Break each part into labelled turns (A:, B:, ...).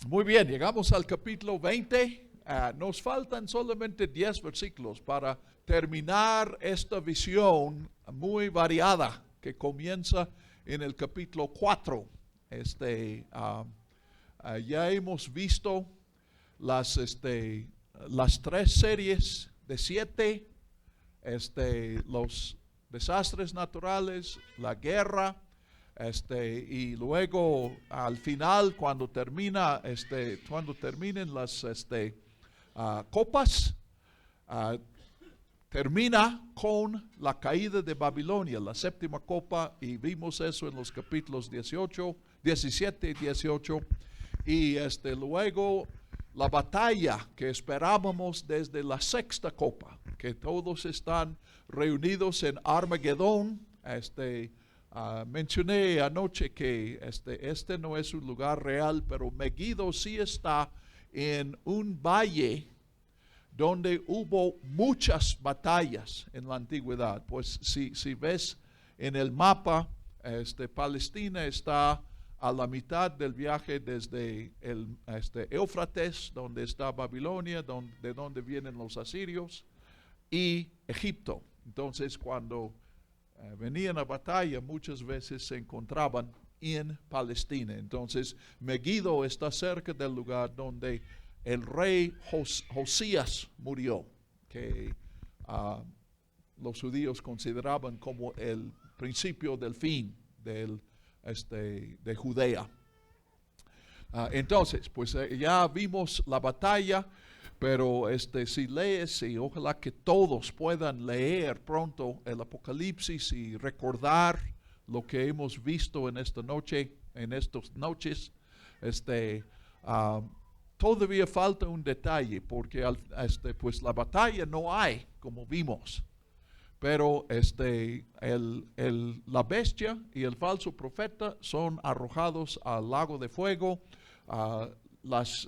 A: Muy bien, llegamos al capítulo 20. Nos faltan solamente 10 versículos para terminar esta visión muy variada que comienza en el capítulo 4. Ya hemos visto las 3 series de 7, los desastres naturales, la guerra. Y luego al final cuando terminen las copas, termina con la caída de Babilonia, la séptima copa, y vimos eso en los capítulos 17 y 18, y luego la batalla que esperábamos desde la sexta copa, que todos están reunidos en Armagedón. Mencioné anoche que este no es un lugar real, pero Megiddo sí está en un valle donde hubo muchas batallas en la antigüedad. Pues si ves en el mapa, Palestina está a la mitad del viaje desde el Éufrates, donde está Babilonia, de donde vienen los asirios, y Egipto. Entonces cuando venían a batalla, muchas veces se encontraban en Palestina. Entonces Megiddo está cerca del lugar donde el rey Josías murió, que los judíos consideraban como el principio del fin de Judea. Entonces, pues ya vimos la batalla. Pero si lees, y ojalá que todos puedan leer pronto el Apocalipsis y recordar lo que hemos visto en esta noche, en estas noches, todavía falta un detalle, porque pues la batalla no hay, como vimos. Pero la bestia y el falso profeta son arrojados al lago de fuego.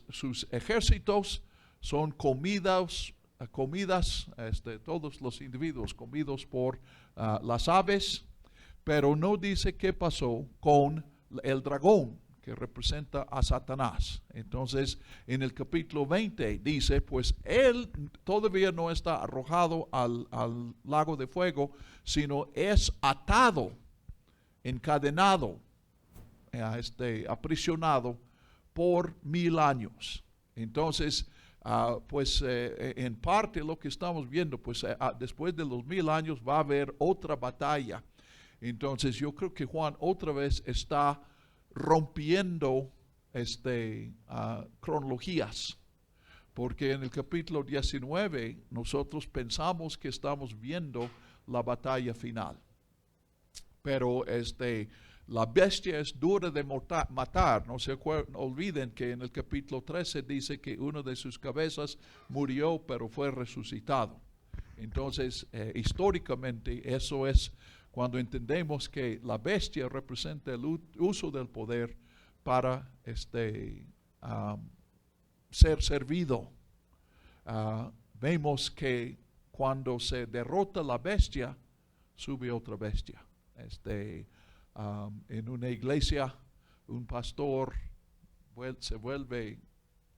A: Sus ejércitos son comidas, todos los individuos comidos por las aves, pero no dice qué pasó con el dragón que representa a Satanás. Entonces en el capítulo 20 dice, pues él todavía no está arrojado al lago de fuego, sino es atado, encadenado, aprisionado por 1000 años. Entonces en parte lo que estamos viendo, pues después de los 1000 años va a haber otra batalla. Entonces yo creo que Juan otra vez está rompiendo cronologías, porque en el capítulo 19 nosotros pensamos que estamos viendo la batalla final, pero la bestia es dura de matar. No se olviden que en el capítulo 13 dice que uno de sus cabezas murió, pero fue resucitado. Entonces, históricamente, eso es cuando entendemos que la bestia representa el uso del poder para ser servido. Vemos que cuando se derrota la bestia, sube otra bestia. En una iglesia, un pastor se vuelve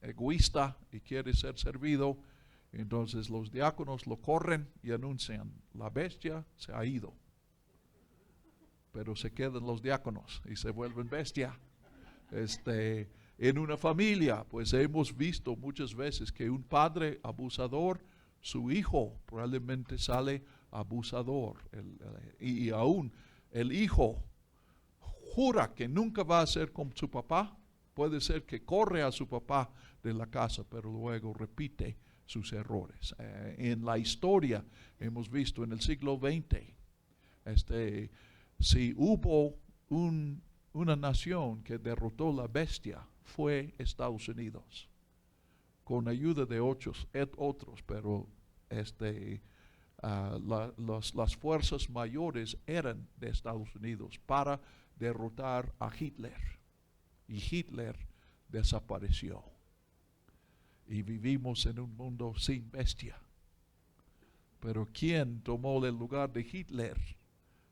A: egoísta y quiere ser servido. Entonces los diáconos lo corren y anuncian, la bestia se ha ido. Pero se quedan los diáconos y se vuelven bestia. En una familia, pues hemos visto muchas veces que un padre abusador, su hijo probablemente sale abusador. Y aún el hijo jura que nunca va a ser como su papá. Puede ser que corre a su papá de la casa, pero luego repite sus errores. En la historia hemos visto en el siglo XX, si hubo una nación que derrotó la bestia, fue Estados Unidos, con ayuda de otros, pero las fuerzas mayores eran de Estados Unidos para derrotar a Hitler, y Hitler desapareció y vivimos en un mundo sin bestia. Pero ¿quién tomó el lugar de Hitler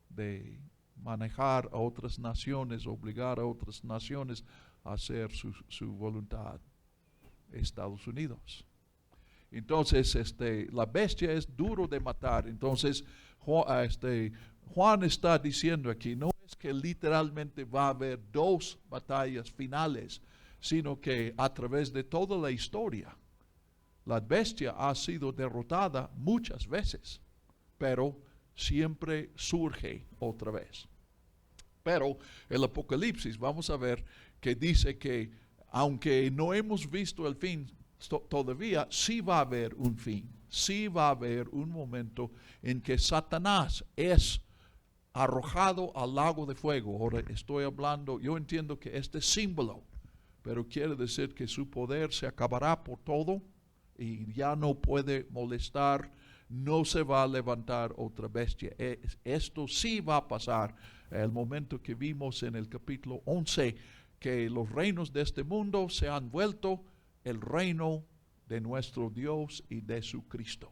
A: de manejar a otras naciones, obligar a otras naciones hacer su voluntad. Estados Unidos. Entonces, la bestia es duro de matar. Entonces, Juan está diciendo aquí, no es que literalmente va a haber dos batallas finales, sino que a través de toda la historia, la bestia ha sido derrotada muchas veces, pero siempre surge otra vez. Pero el Apocalipsis, vamos a ver que dice que aunque no hemos visto el fin todavía, sí va a haber un fin. Sí va a haber un momento en que Satanás es arrojado al lago de fuego. Ahora estoy hablando, yo entiendo que este símbolo, pero quiere decir que su poder se acabará por todo y ya no puede molestar, no se va a levantar otra bestia. Esto sí va a pasar. El momento que vimos en el capítulo 11, que los reinos de este mundo se han vuelto el reino de nuestro Dios y de su Cristo.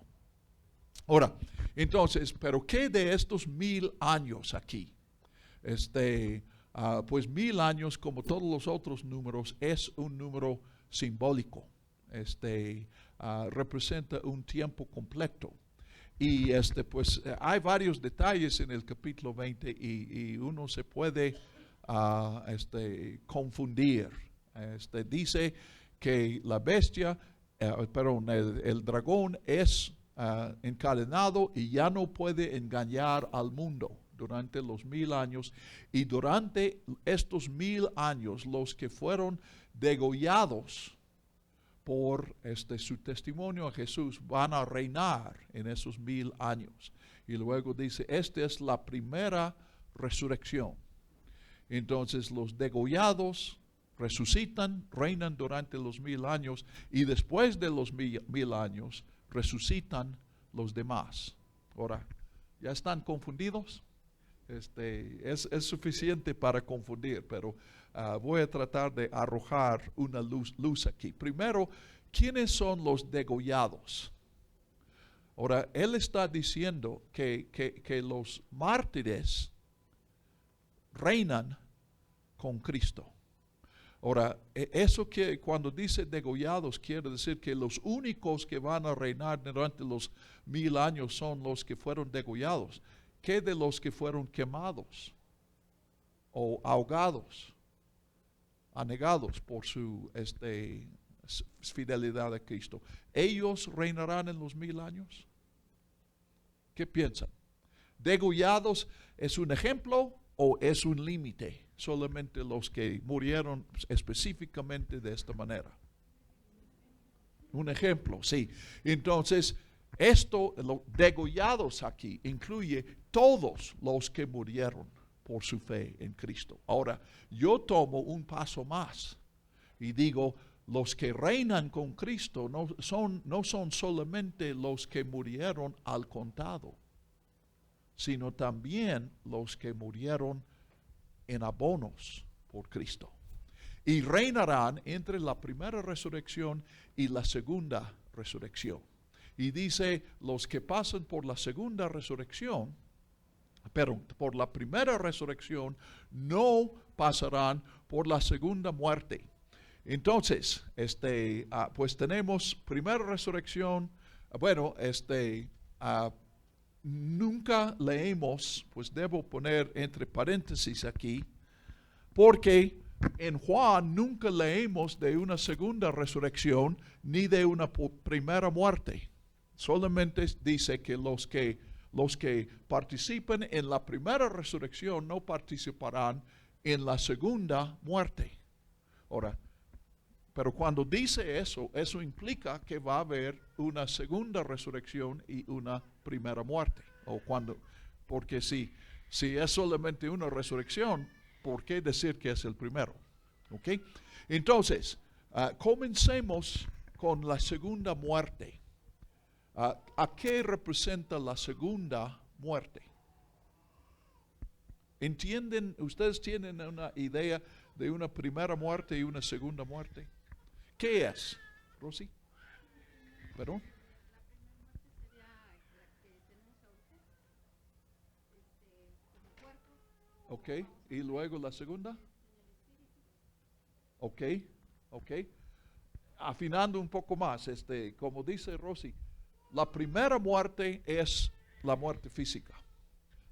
A: Ahora, entonces, ¿pero qué de estos 1000 años aquí? Pues 1000 años, como todos los otros números, es un número simbólico. Representa un tiempo completo. Y pues hay varios detalles en el capítulo 20 y uno se puede confundir. Dice que la bestia, el dragón es encadenado y ya no puede engañar al mundo durante los 1000 años. Y durante estos 1000 años, los que fueron degollados por su testimonio a Jesús van a reinar en esos 1000 años. Y luego dice, esta es la primera resurrección. Entonces los degollados resucitan, reinan durante los 1000 años y después de los 1000 años resucitan los demás. Ahora, ¿ya están confundidos? Es suficiente para confundir, pero voy a tratar de arrojar una luz aquí. Primero, ¿quiénes son los degollados? Ahora, él está diciendo que los mártires reinan con Cristo. Ahora, eso que cuando dice degollados quiere decir que los únicos que van a reinar durante los 1000 años son los que fueron degollados. ¿Qué de los que fueron quemados o ahogados, anegados por su fidelidad a Cristo? ¿Ellos reinarán en los 1000 años? ¿Qué piensan? ¿Degollados es un ejemplo o es un límite? Solamente los que murieron específicamente de esta manera. Un ejemplo, sí. Entonces, los degollados aquí incluye todos los que murieron por su fe en Cristo. Ahora, yo tomo un paso más y digo, los que reinan con Cristo no son solamente los que murieron al contado, sino también los que murieron en abonos por Cristo. Y reinarán entre la primera resurrección y la segunda resurrección. Y dice, los que pasan por la segunda resurrección, pero por la primera resurrección, no pasarán por la segunda muerte. Entonces, pues tenemos primera resurrección. Bueno, nunca leemos, pues debo poner entre paréntesis aquí, porque en Juan nunca leemos de una segunda resurrección ni de una primera muerte. Solamente dice que los que participen en la primera resurrección no participarán en la segunda muerte. Ahora, pero cuando dice eso implica que va a haber una segunda resurrección y una primera muerte. Porque si es solamente una resurrección, ¿por qué decir que es el primero? ¿Ok? Entonces, comencemos con la segunda muerte. ¿A qué representa la segunda muerte? ¿Entienden? ¿Ustedes tienen una idea de una primera muerte y una segunda muerte? ¿Qué es, Rosy? ¿Perdón? La primera muerte sería la que tenemos ahorita, como cuerpo. Ok, ¿y luego la segunda? La segunda muerte sería la que tenemos en el espíritu. Como alma. Ok, ¿y luego la segunda? La segunda muerte sería la que tenemos en el espíritu. Como alma. Ok, ¿y luego la segunda? La segunda muerte sería la que tenemos en el espíritu. Como alma. ¿Ok? ¿Ok? Afinando un poco más, como dice Rosy, la primera muerte es la muerte física.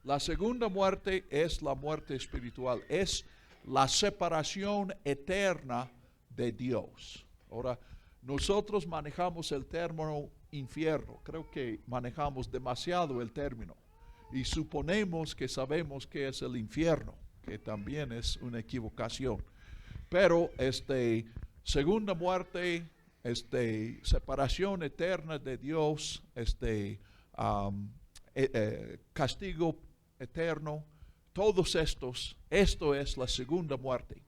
A: La segunda muerte es la muerte espiritual, es la separación eterna de Dios. Ahora, nosotros manejamos el término infierno, creo que manejamos demasiado el término y suponemos que sabemos qué es el infierno, que también es una equivocación. Pero segunda muerte, separación eterna de Dios, castigo eterno, todos esto es la segunda muerte.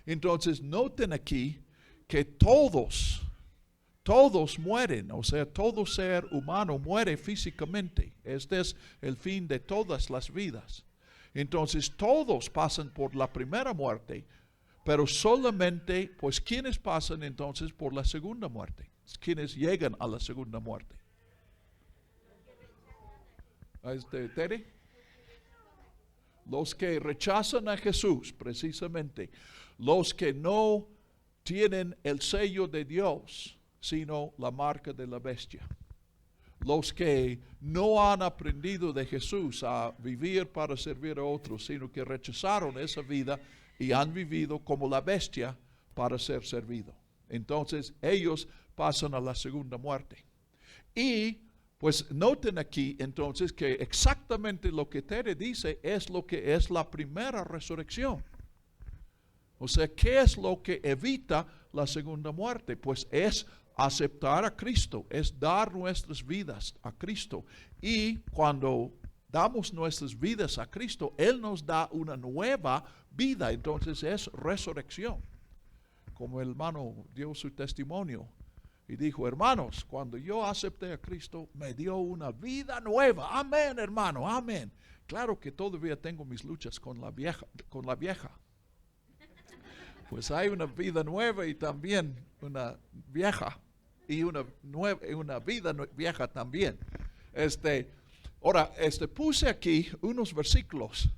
A: Entonces, noten aquí que todos mueren, o sea, todo ser humano muere físicamente. Este es el fin de todas las vidas. Entonces, todos pasan por la primera muerte, pero solamente, pues, ¿quiénes pasan entonces por la segunda muerte? ¿Quiénes llegan a la segunda muerte? ¿Tere? Los que rechazan a Jesús, precisamente. Los que no tienen el sello de Dios, sino la marca de la bestia. Los que no han aprendido de Jesús a vivir para servir a otros, sino que rechazaron esa vida y han vivido como la bestia para ser servido. Entonces ellos pasan a la segunda muerte. Y pues noten aquí entonces que exactamente lo que Tere dice es lo que es la primera resurrección. O sea, ¿qué es lo que evita la segunda muerte? Pues es aceptar a Cristo, es dar nuestras vidas a Cristo. Y cuando damos nuestras vidas a Cristo, Él nos da una nueva vida. Entonces es resurrección. Como el hermano dio su testimonio y dijo: hermanos, cuando yo acepté a Cristo, me dio una vida nueva. Amén, hermano, amén. Claro que todavía tengo mis luchas con la vieja. Pues hay una vida nueva y también una vieja. Y una vida vieja también. Ahora, puse aquí unos versículos.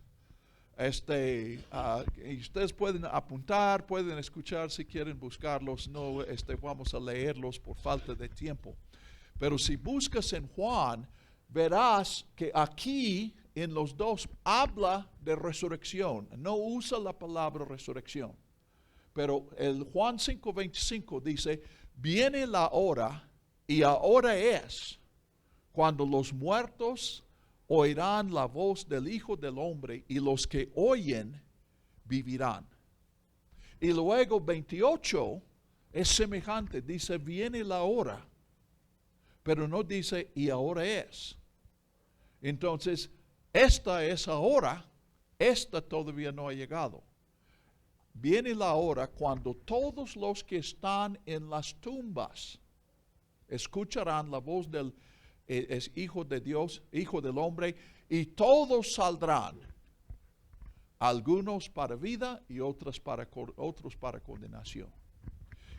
A: Y ustedes pueden apuntar, pueden escuchar si quieren buscarlos. No, vamos a leerlos por falta de tiempo. Pero si buscas en Juan, verás que aquí en los dos habla de resurrección. No usa la palabra resurrección. Pero el Juan 5:25 dice: viene la hora, y ahora es, cuando los muertos oirán la voz del Hijo del Hombre, y los que oyen vivirán. Y luego 28 es semejante, dice: viene la hora, pero no dice y ahora es. Entonces, esta es ahora, esta todavía no ha llegado. Viene la hora cuando todos los que están en las tumbas escucharán la voz del Hijo de Dios, Hijo del Hombre, y todos saldrán, algunos para vida y otros para condenación.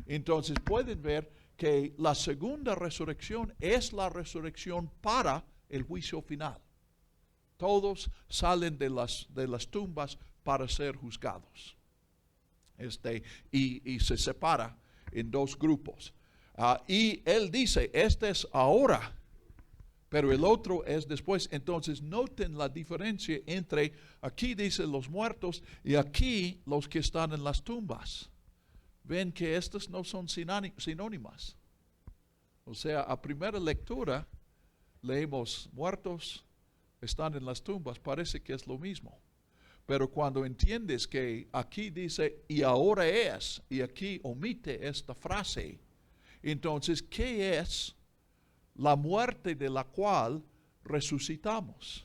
A: Entonces pueden ver que la segunda resurrección es la resurrección para el juicio final. Todos salen de las tumbas para ser juzgados. Y se separa en dos grupos. Y él dice: este es ahora, pero el otro es después. Entonces noten la diferencia entre aquí dice los muertos y aquí los que están en las tumbas. Ven que estas no son sinónimas. O sea, a primera lectura leemos muertos están en las tumbas, parece que es lo mismo. Pero cuando entiendes que aquí dice y ahora es, y aquí omite esta frase, entonces, ¿qué es la muerte de la cual resucitamos?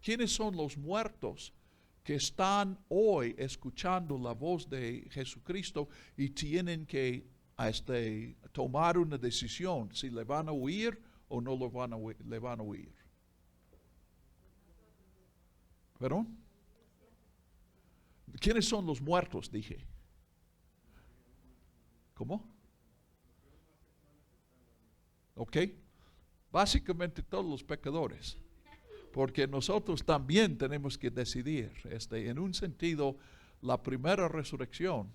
A: ¿Quiénes son los muertos que están hoy escuchando la voz de Jesucristo y tienen que tomar una decisión si le van a huir o no le van a huir? ¿Perdón? ¿Quiénes son los muertos? Dije. ¿Cómo? ¿Ok? Básicamente todos los pecadores. Porque nosotros también tenemos que decidir. En un sentido, la primera resurrección,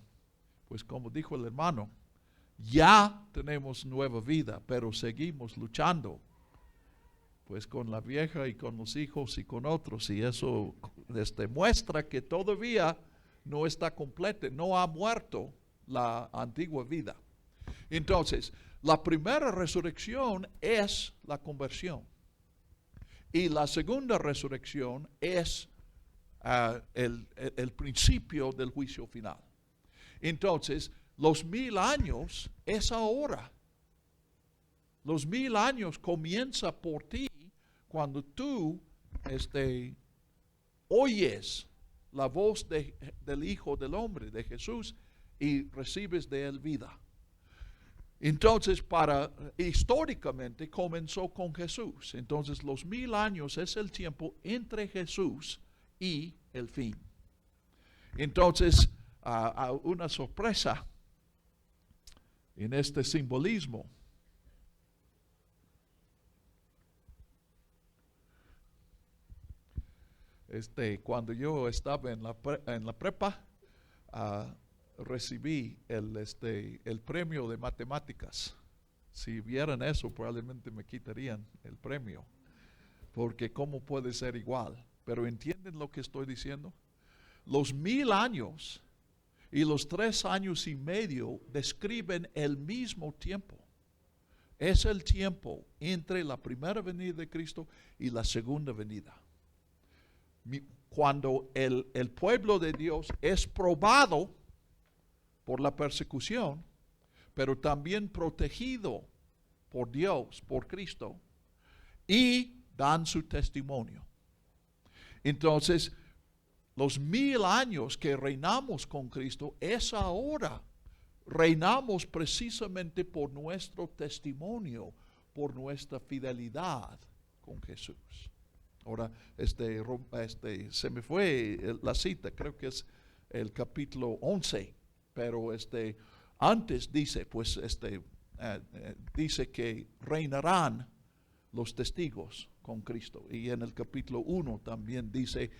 A: pues como dijo el hermano, ya tenemos nueva vida, pero seguimos luchando, pues con la vieja y con los hijos y con otros, y eso muestra que todavía no está completa, no ha muerto la antigua vida. Entonces, la primera resurrección es la conversión, y la segunda resurrección es el principio del juicio final. Entonces, los 1000 años es ahora. Los 1000 años comienza por ti cuando tú oyes la voz del Hijo del Hombre, de Jesús, y recibes de él vida. Entonces, históricamente comenzó con Jesús. Entonces, los 1000 años es el tiempo entre Jesús y el fin. Entonces, una sorpresa en este simbolismo. Cuando yo estaba en la prepa, recibí el premio de matemáticas. Si vieran eso, probablemente me quitarían el premio, porque ¿cómo puede ser igual? Pero ¿entienden lo que estoy diciendo? Los 1000 años y los 3 años y medio describen el mismo tiempo. Es el tiempo entre la primera venida de Cristo y la segunda venida. Cuando el pueblo de Dios es probado por la persecución, pero también protegido por Dios, por Cristo, y dan su testimonio. Entonces, los 1000 años que reinamos con Cristo es ahora. Reinamos precisamente por nuestro testimonio, por nuestra fidelidad con Jesús. Ahora, se me fue la cita, creo que es el capítulo 11, pero antes dice, pues dice que reinarán los testigos con Cristo. Y en el capítulo 1 también dice,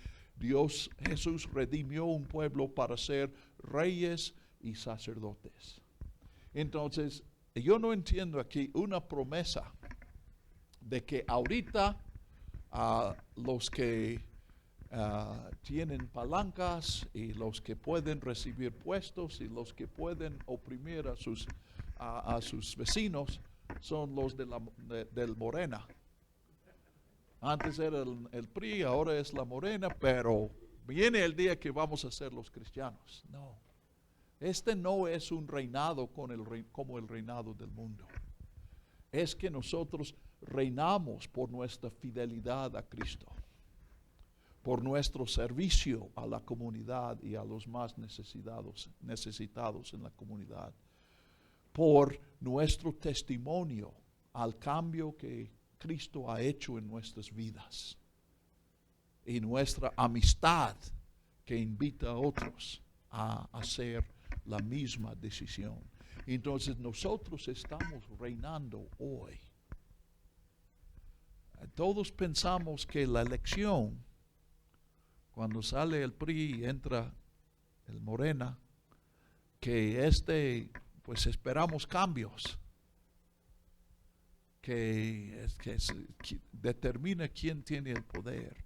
A: Jesús redimió un pueblo para ser reyes y sacerdotes. Entonces, yo no entiendo aquí una promesa de que ahorita los que tienen palancas y los que pueden recibir puestos y los que pueden oprimir a sus vecinos son los del Morena. Antes era el PRI, ahora es la Morena, pero viene el día que vamos a ser los cristianos. No, no es un reinado como el reinado del mundo. Es que nosotros reinamos por nuestra fidelidad a Cristo, por nuestro servicio a la comunidad y a los más necesitados en la comunidad, por nuestro testimonio al cambio que Cristo ha hecho en nuestras vidas y nuestra amistad que invita a otros a hacer la misma decisión. Entonces nosotros estamos reinando hoy. Todos pensamos que la elección, cuando sale el PRI y entra el Morena, que pues esperamos cambios, que determina quién tiene el poder.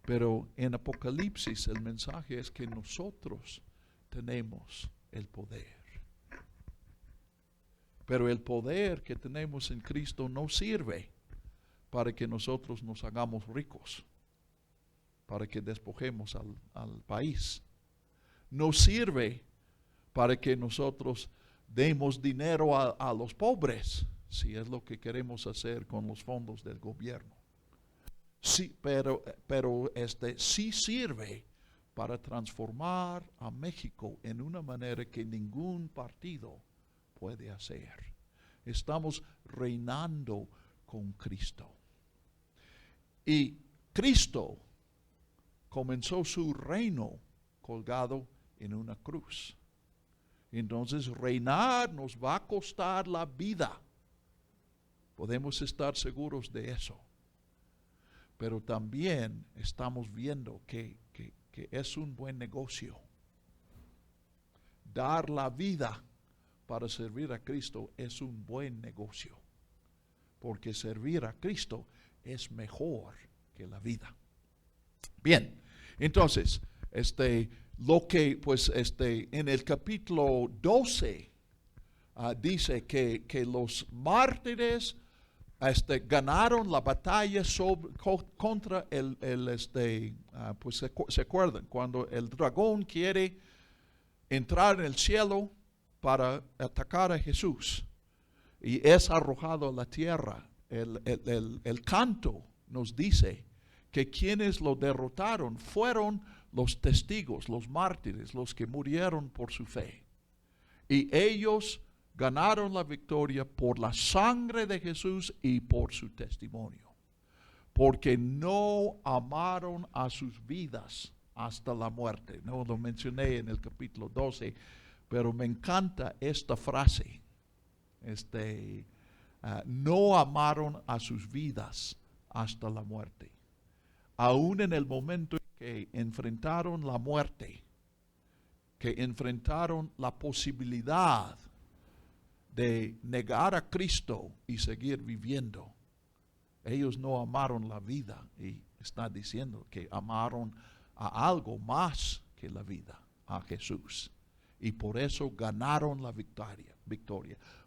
A: Pero en Apocalipsis el mensaje es que nosotros tenemos el poder. Pero el poder que tenemos en Cristo no sirve para que nosotros nos hagamos ricos, para que despojemos al país. No sirve para que nosotros demos dinero a los pobres, si es lo que queremos hacer con los fondos del gobierno. Sí, pero sí sirve para transformar a México en una manera que ningún partido puede hacer. Estamos reinando con Cristo. Y Cristo comenzó su reino colgado en una cruz. Entonces reinar nos va a costar la vida. Podemos estar seguros de eso. Pero también estamos viendo que es un buen negocio. dar la vida para servir a Cristo es un buen negocio, porque servir a Cristo es mejor que la vida. Bien, entonces, lo que, pues, en el capítulo 12 dice que los mártires ganaron la batalla contra pues se acuerdan, cuando el dragón quiere entrar en el cielo para atacar a Jesús y es arrojado a la tierra. El canto nos dice que quienes lo derrotaron fueron los testigos, los mártires, los que murieron por su fe. Y ellos ganaron la victoria por la sangre de Jesús y por su testimonio, porque no amaron a sus vidas hasta la muerte. No lo mencioné en el capítulo 12, pero me encanta esta frase. No amaron a sus vidas hasta la muerte. Aún en el momento en que enfrentaron la muerte, que enfrentaron la posibilidad de negar a Cristo y seguir viviendo, ellos no amaron la vida, y está diciendo que amaron a algo más que la vida, a Jesús, y por eso ganaron la victoria,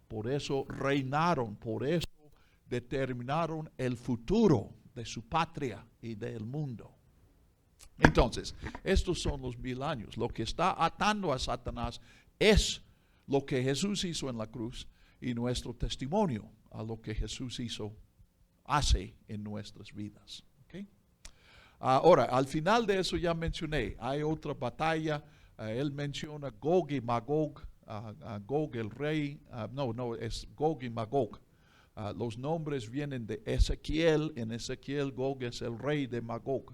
A: por eso reinaron, por eso determinaron el futuro de su patria y del mundo. Entonces, estos son los 1000 años. Lo que está atando a Satanás es lo que Jesús hizo en la cruz y nuestro testimonio a lo que Jesús hace en nuestras vidas. ¿Okay? Ahora, al final de eso ya mencioné, hay otra batalla. Él menciona Gog y Magog, Gog el rey, es Gog y Magog. Los nombres vienen de Ezequiel. En Ezequiel, Gog es el rey de Magog.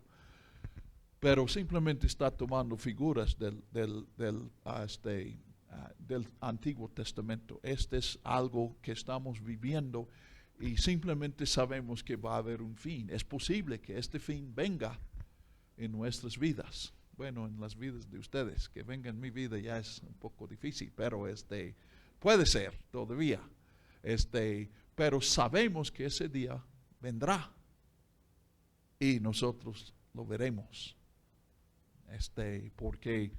A: Pero simplemente está tomando figuras del Antiguo Testamento. Este es algo que estamos viviendo y simplemente sabemos que va a haber un fin. Es posible que este fin venga en nuestras vidas. Bueno, en las vidas de ustedes. Que venga en mi vida ya es un poco difícil, pero puede ser todavía. Pero sabemos que ese día vendrá y nosotros lo veremos. Porque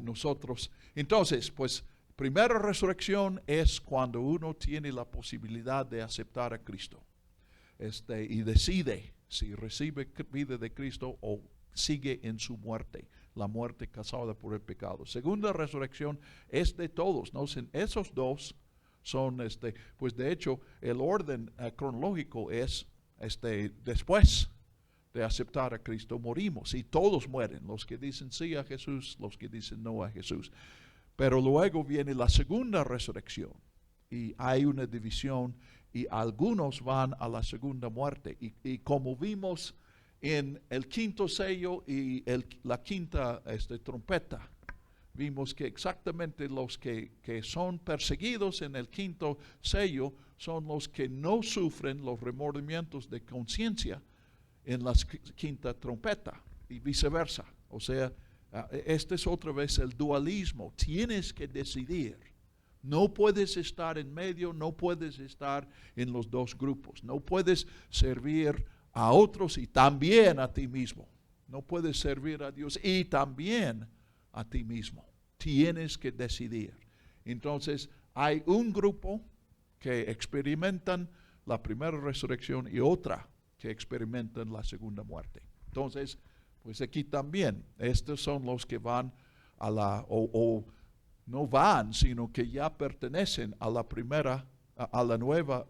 A: nosotros, entonces, pues, primera resurrección es cuando uno tiene la posibilidad de aceptar a Cristo, y decide si recibe vida de Cristo o sigue en su muerte, la muerte causada por el pecado. Segunda resurrección es de todos, ¿no? Esos dos son, pues de hecho, el orden cronológico es, después de aceptar a Cristo, morimos y todos mueren, los que dicen sí a Jesús, los que dicen no a Jesús. Pero luego viene la segunda resurrección y hay una división y algunos van a la segunda muerte. Y como vimos en el quinto sello y la quinta trompeta, vimos que exactamente los que son perseguidos en el quinto sello son los que no sufren los remordimientos de conciencia en la quinta trompeta y viceversa. O sea, este es otra vez el dualismo. Tienes que decidir. No puedes estar en medio, no puedes estar en los dos grupos. No puedes servir a otros y también a ti mismo. No puedes servir a Dios y también a ti mismo. Tienes que decidir. Entonces, hay un grupo que experimentan la primera resurrección y otra que experimentan la segunda muerte. Entonces, pues aquí también, estos son los que van a o no van, sino que ya pertenecen a la primera, a la nueva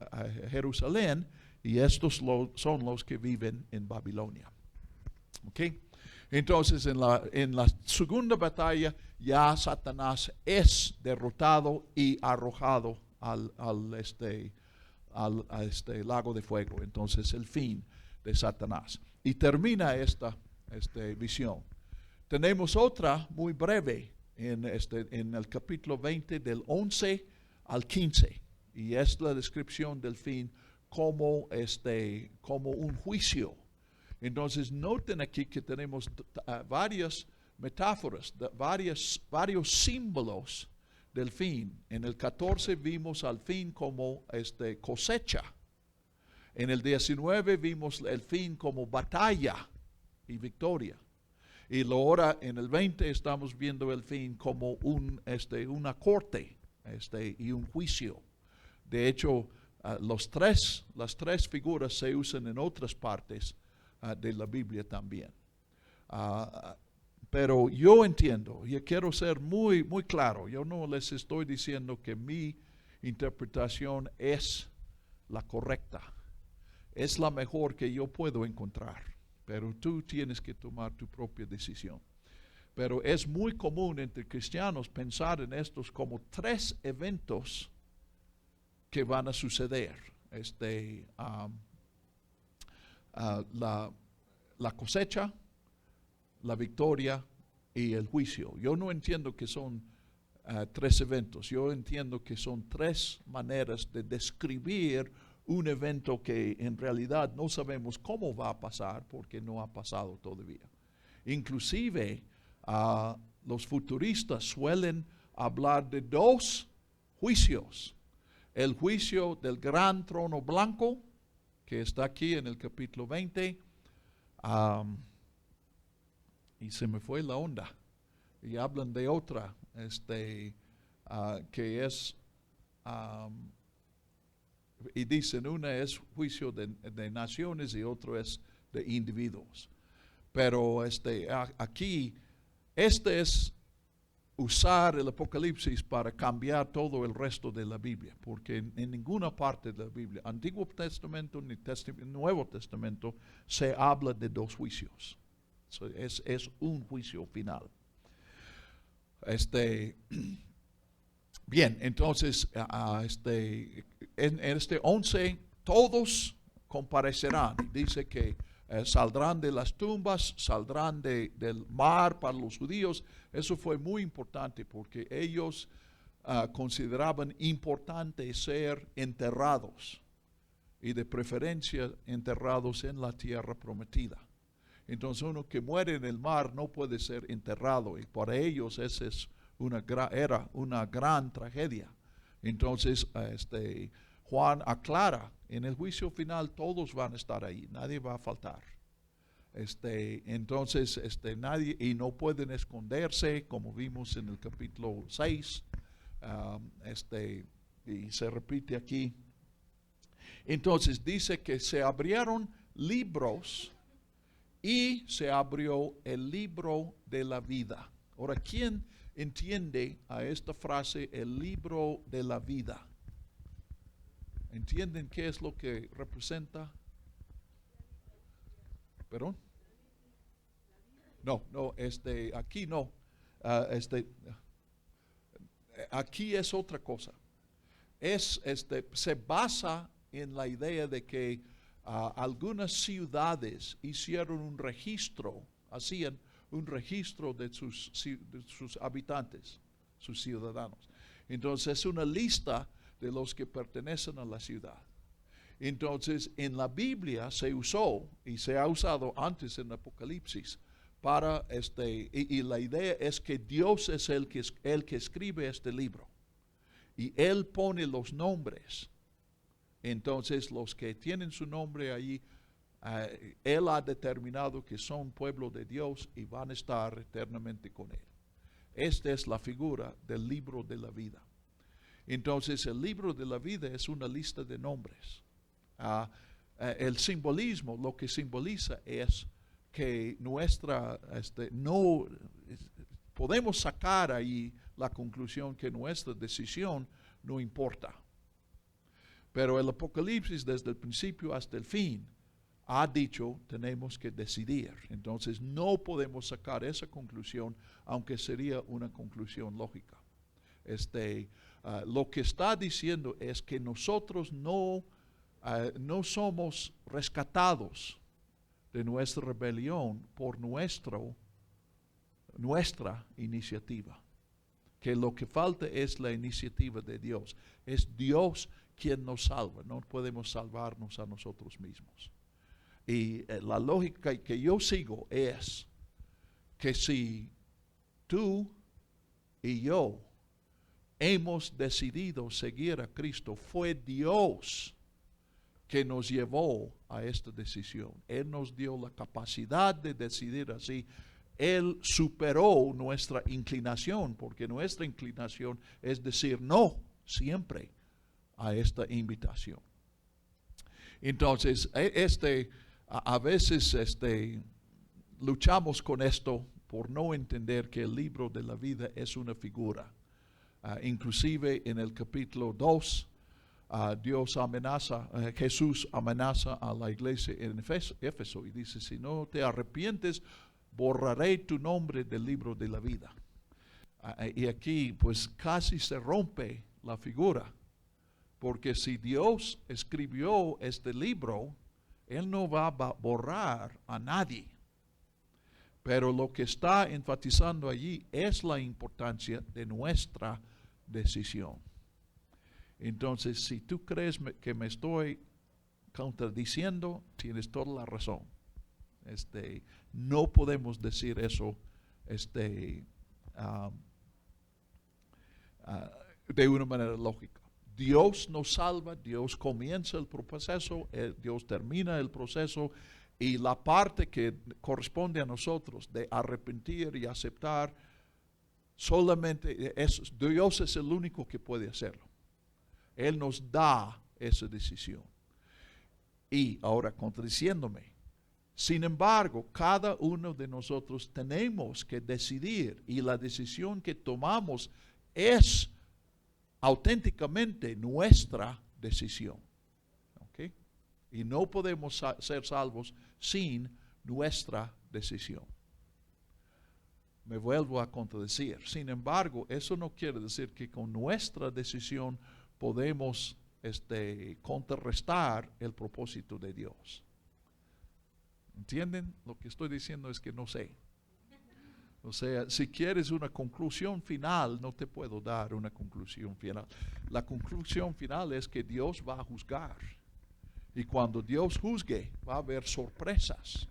A: Jerusalén, y estos son los que viven en Babilonia. ¿Ok? Entonces, en la segunda batalla, ya Satanás es derrotado y arrojado al lago de fuego. Entonces, el fin de Satanás. Y termina esta visión. Tenemos otra muy breve en el capítulo 20 del 11 al 15. Y es la descripción del fin como un juicio. Entonces, noten aquí que tenemos varias metáforas, varios símbolos del fin. En el 14 vimos al fin como cosecha. En el 19 vimos el fin como batalla y victoria. Y ahora en el 20 estamos viendo el fin como una corte y un juicio. De hecho, las tres figuras se usan en otras partes de la Biblia también. Pero yo entiendo, yo quiero ser muy, muy claro. Yo no les estoy diciendo que mi interpretación es la correcta. Es la mejor que yo puedo encontrar. Pero tú tienes que tomar tu propia decisión. Pero es muy común entre cristianos pensar en estos como tres eventos que van a suceder. La cosecha, la victoria y el juicio. Yo no entiendo que son tres eventos. Yo entiendo que son tres maneras de describir un evento que en realidad no sabemos cómo va a pasar porque no ha pasado todavía. Inclusive los futuristas suelen hablar de dos juicios. El juicio del gran trono blanco, que está aquí en el capítulo 20, y se me fue la onda. Y hablan de otra, que es, y dicen, una es juicio de naciones y otro es de individuos. Pero aquí, es usar el Apocalipsis para cambiar todo el resto de la Biblia, porque en ninguna parte de la Biblia, Antiguo Testamento ni Nuevo Testamento, se habla de dos juicios. Es un juicio final. Bien, entonces, en 11, todos comparecerán. Dice que saldrán de las tumbas, saldrán del mar para los judíos. Eso fue muy importante porque ellos consideraban importante ser enterrados y de preferencia enterrados en la tierra prometida. Entonces uno que muere en el mar no puede ser enterrado y para ellos esa era una gran tragedia. Entonces Juan aclara, en el juicio final todos van a estar ahí, nadie va a faltar. Entonces nadie, y no pueden esconderse, como vimos en el capítulo 6, y se repite aquí. Entonces dice que se abrieron libros y se abrió el libro de la vida. Ahora, ¿quién entiende a esta frase, el libro de la vida? ¿Entienden qué es lo que representa? ¿Perdón? No, aquí no. Aquí es otra cosa. Se basa en la idea de que algunas ciudades hicieron un registro, hacían un registro de sus habitantes, sus ciudadanos. Entonces es una lista de los que pertenecen a la ciudad. Entonces en la Biblia se usó y se ha usado antes en Apocalipsis para y la idea es que Dios es el que escribe este libro y Él pone los nombres. Entonces los que tienen su nombre allí, Él ha determinado que son pueblo de Dios y van a estar eternamente con Él. Esta es la figura del libro de la vida. Entonces el libro de la vida es una lista de nombres. El simbolismo, lo que simboliza es que no podemos sacar ahí la conclusión que nuestra decisión no importa. Pero el Apocalipsis desde el principio hasta el fin ha dicho tenemos que decidir. Entonces no podemos sacar esa conclusión, aunque sería una conclusión lógica. Lo que está diciendo es que nosotros no somos rescatados de nuestra rebelión por nuestra iniciativa. Que lo que falta es la iniciativa de Dios. Es Dios quien nos salva. No podemos salvarnos a nosotros mismos. Y la lógica que yo sigo es que si tú y yo hemos decidido seguir a Cristo. Fue Dios que nos llevó a esta decisión. Él nos dio la capacidad de decidir así. Él superó nuestra inclinación, porque nuestra inclinación es decir no siempre a esta invitación. Entonces, a veces luchamos con esto por no entender que el libro de la vida es una figura. Inclusive en el capítulo 2, Jesús amenaza a la iglesia en Éfeso y dice, si no te arrepientes, borraré tu nombre del libro de la vida. Y aquí pues casi se rompe la figura, porque si Dios escribió este libro, Él no va a borrar a nadie. Pero lo que está enfatizando allí es la importancia de nuestra decisión. Entonces, si tú crees que me estoy contradiciendo, tienes toda la razón. No podemos decir eso de una manera lógica. Dios nos salva, Dios comienza el proceso, Dios termina el proceso, y la parte que corresponde a nosotros de arrepentir y aceptar, solamente Dios es el único que puede hacerlo. Él nos da esa decisión. Y ahora contradiciéndome, sin embargo, cada uno de nosotros tenemos que decidir, y la decisión que tomamos es auténticamente nuestra decisión. ¿Okay? Y no podemos ser salvos sin nuestra decisión. Me vuelvo a contradecir. Sin embargo, eso no quiere decir que con nuestra decisión podemos contrarrestar el propósito de Dios. ¿Entienden? Lo que estoy diciendo es que no sé. O sea, si quieres una conclusión final, no te puedo dar una conclusión final. La conclusión final es que Dios va a juzgar. Y cuando Dios juzgue, va a haber sorpresas.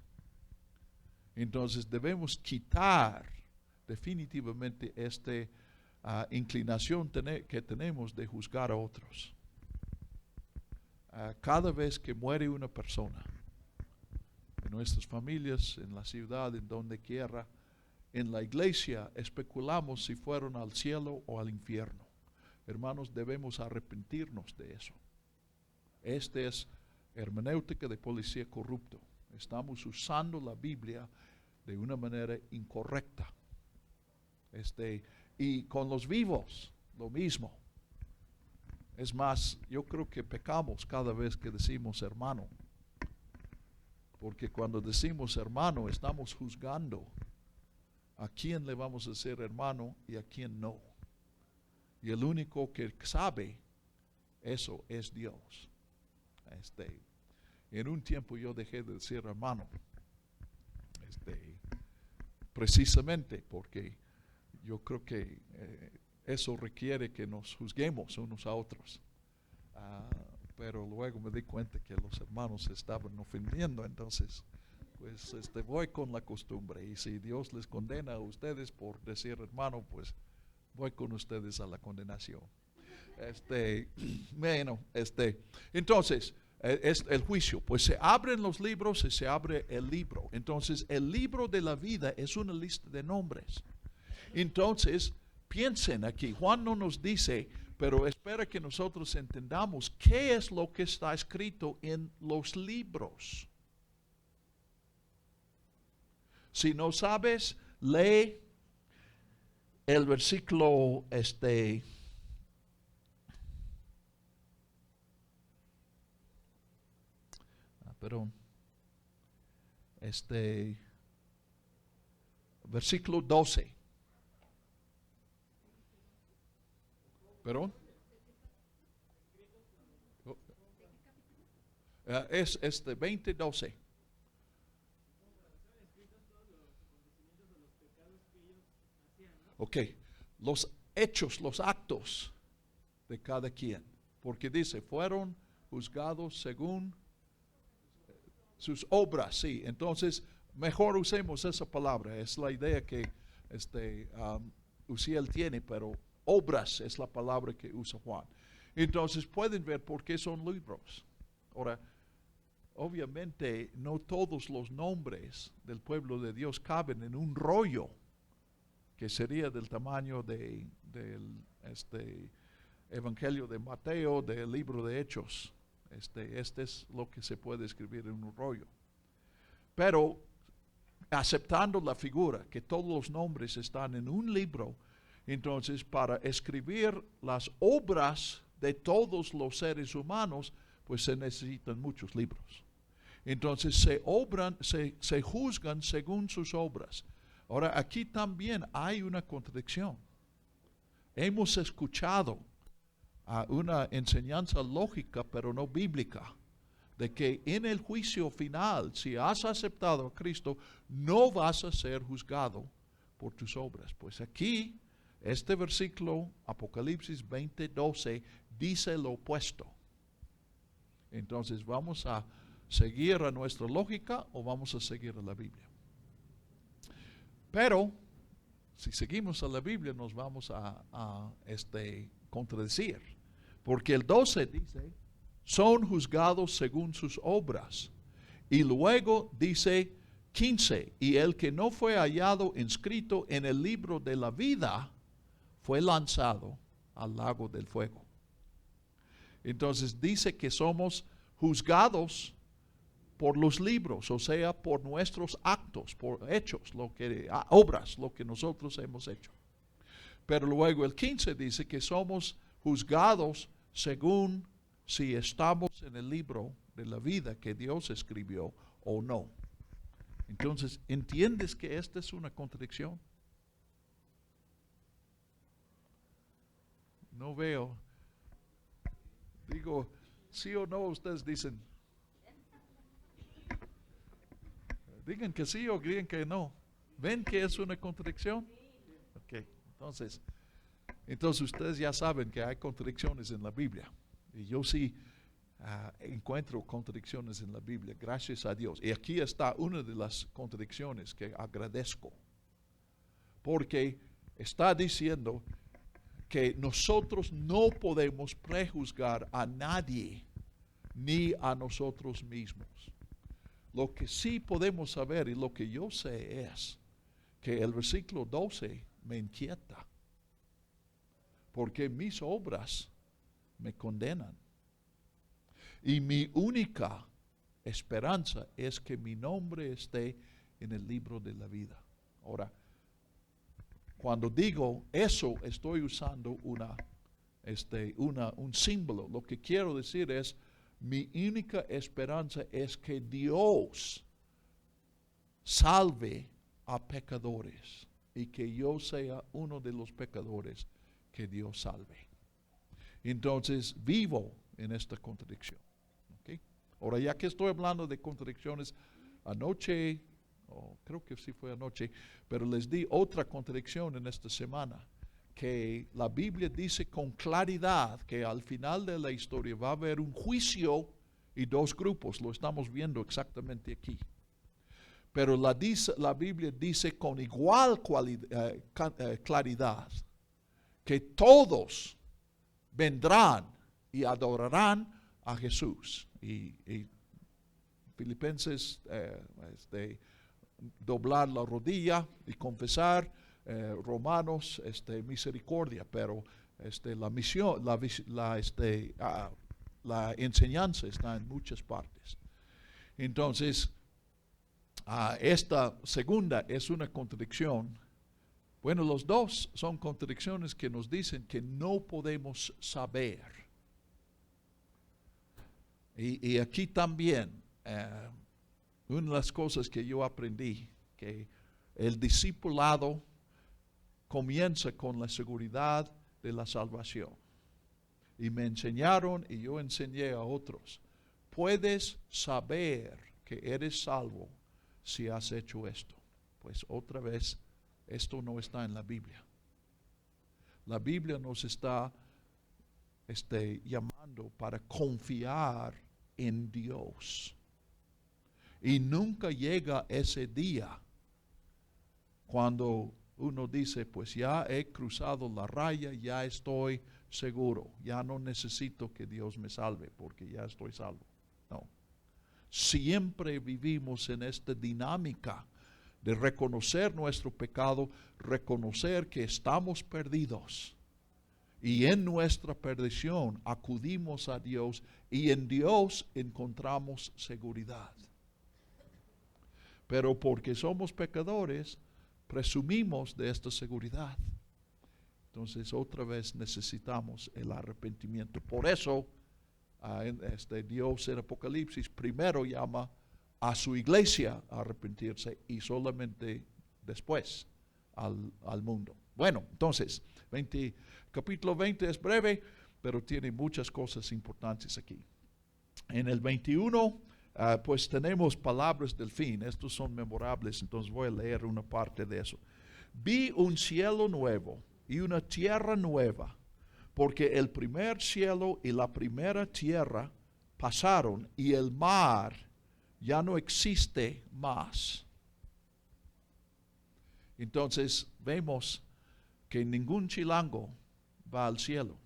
A: Entonces debemos quitar definitivamente esta inclinación que tenemos de juzgar a otros. Cada vez que muere una persona, en nuestras familias, en la ciudad, en donde quiera, en la iglesia, especulamos si fueron al cielo o al infierno. Hermanos, debemos arrepentirnos de eso. Esta es hermenéutica de policía corrupto. Estamos usando la Biblia de una manera incorrecta. Y con los vivos, lo mismo. Es más, yo creo que pecamos cada vez que decimos hermano. Porque cuando decimos hermano, estamos juzgando a quién le vamos a decir hermano y a quién no. Y el único que sabe eso es Dios. En un tiempo yo dejé de decir hermano. Precisamente porque yo creo que eso requiere que nos juzguemos unos a otros. Pero luego me di cuenta que los hermanos se estaban ofendiendo, entonces pues voy con la costumbre, y si Dios les condena a ustedes por decir hermano, pues voy con ustedes a la condenación. Entonces es el juicio, pues se abren los libros y se abre el libro. Entonces el libro de la vida es una lista de nombres. Entonces piensen aquí, Juan no nos dice, pero espera que nosotros entendamos qué es lo que está escrito en los libros. Si no sabes, lee el versículo versículo 12. ¿Perdón? Es 20:12. Ok, los hechos, los actos de cada quien, porque dice, fueron juzgados según sus obras, sí. Entonces, mejor usemos esa palabra, es la idea que Uziel tiene, pero obras es la palabra que usa Juan. Entonces pueden ver por qué son libros. Ahora, obviamente no todos los nombres del pueblo de Dios caben en un rollo que sería del tamaño del Evangelio de Mateo, del libro de Hechos. Este es lo que se puede escribir en un rollo. Pero aceptando la figura que todos los nombres están en un libro, entonces para escribir las obras de todos los seres humanos, pues se necesitan muchos libros. Entonces se juzgan según sus obras. Ahora, aquí también hay una contradicción. Hemos escuchado una enseñanza lógica, pero no bíblica, de que en el juicio final, si has aceptado a Cristo, no vas a ser juzgado por tus obras. Pues aquí, este versículo, Apocalipsis 20:12, dice lo opuesto. Entonces, ¿vamos a seguir a nuestra lógica o vamos a seguir a la Biblia? Pero, si seguimos a la Biblia, nos vamos a contradecir. Porque el 12 dice, son juzgados según sus obras. Y luego dice 15, y el que no fue hallado inscrito en el libro de la vida, fue lanzado al lago del fuego. Entonces dice que somos juzgados por los libros, o sea, por nuestros actos, por hechos, obras, lo que nosotros hemos hecho. Pero luego el 15 dice que somos juzgados según si estamos en el libro de la vida que Dios escribió o no. Entonces, ¿entiendes que esta es una contradicción? No veo. Digo, sí o no, ustedes dicen. Digan que sí o digan que no. ¿Ven que es una contradicción? Ok, entonces ustedes ya saben que hay contradicciones en la Biblia. Y yo sí encuentro contradicciones en la Biblia, gracias a Dios. Y aquí está una de las contradicciones que agradezco. Porque está diciendo que nosotros no podemos prejuzgar a nadie ni a nosotros mismos. Lo que sí podemos saber y lo que yo sé es que el versículo 12 me inquieta, porque mis obras me condenan. Y mi única esperanza es que mi nombre esté en el libro de la vida. Ahora, cuando digo eso, estoy usando un símbolo. Lo que quiero decir es, mi única esperanza es que Dios salve a pecadores y que yo sea uno de los pecadores que Dios salve. Entonces vivo en esta contradicción. ¿Okay? Ahora, ya que estoy hablando de contradicciones, anoche, creo que sí fue anoche, pero les di otra contradicción en esta semana, que la Biblia dice con claridad que al final de la historia va a haber un juicio y dos grupos, lo estamos viendo exactamente aquí. Pero la Biblia dice con igual claridad que todos vendrán y adorarán a Jesús. Y Filipenses, doblar la rodilla y confesar, Romanos, misericordia, pero la misión, la enseñanza está en muchas partes. Entonces, esta segunda es una contradicción. Bueno, los dos son contradicciones que nos dicen que no podemos saber. Y aquí también, una de las cosas que yo aprendí, que el discipulado comienza con la seguridad de la salvación. Y me enseñaron y yo enseñé a otros. Puedes saber que eres salvo si has hecho esto. Pues otra vez, esto no está en la Biblia. La Biblia nos está llamando para confiar en Dios. Y nunca llega ese día cuando uno dice, pues ya he cruzado la raya, ya estoy seguro, ya no necesito que Dios me salve porque ya estoy salvo. No. Siempre vivimos en esta dinámica de reconocer nuestro pecado, reconocer que estamos perdidos. Y en nuestra perdición acudimos a Dios y en Dios encontramos seguridad. Pero porque somos pecadores, presumimos de esta seguridad. Entonces otra vez necesitamos el arrepentimiento. Por eso Dios en Apocalipsis primero llama a su iglesia a arrepentirse y solamente después al mundo. Bueno, entonces, capítulo 20 es breve, pero tiene muchas cosas importantes aquí. En el 21, pues tenemos palabras del fin. Estos son memorables, entonces voy a leer una parte de eso. Vi un cielo nuevo y una tierra nueva, porque el primer cielo y la primera tierra pasaron y el mar ya no existe más. Entonces vemos que ningún chilango va al cielo,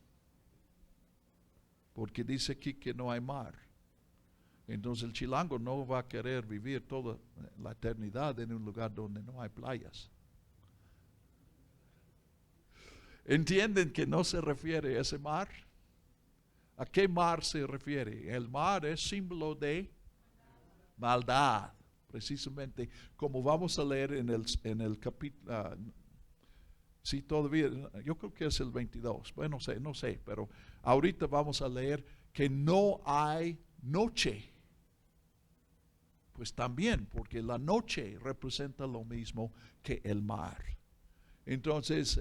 A: porque dice aquí que no hay mar. Entonces el chilango no va a querer vivir toda la eternidad en un lugar donde no hay playas. ¿Entienden que no se refiere a ese mar? ¿A qué mar se refiere? El mar es símbolo de maldad, precisamente como vamos a leer en el capítulo, sí, todavía, yo creo que es el 22, bueno, no sé, pero ahorita vamos a leer que no hay noche. Pues también, porque la noche representa lo mismo que el mar. Entonces,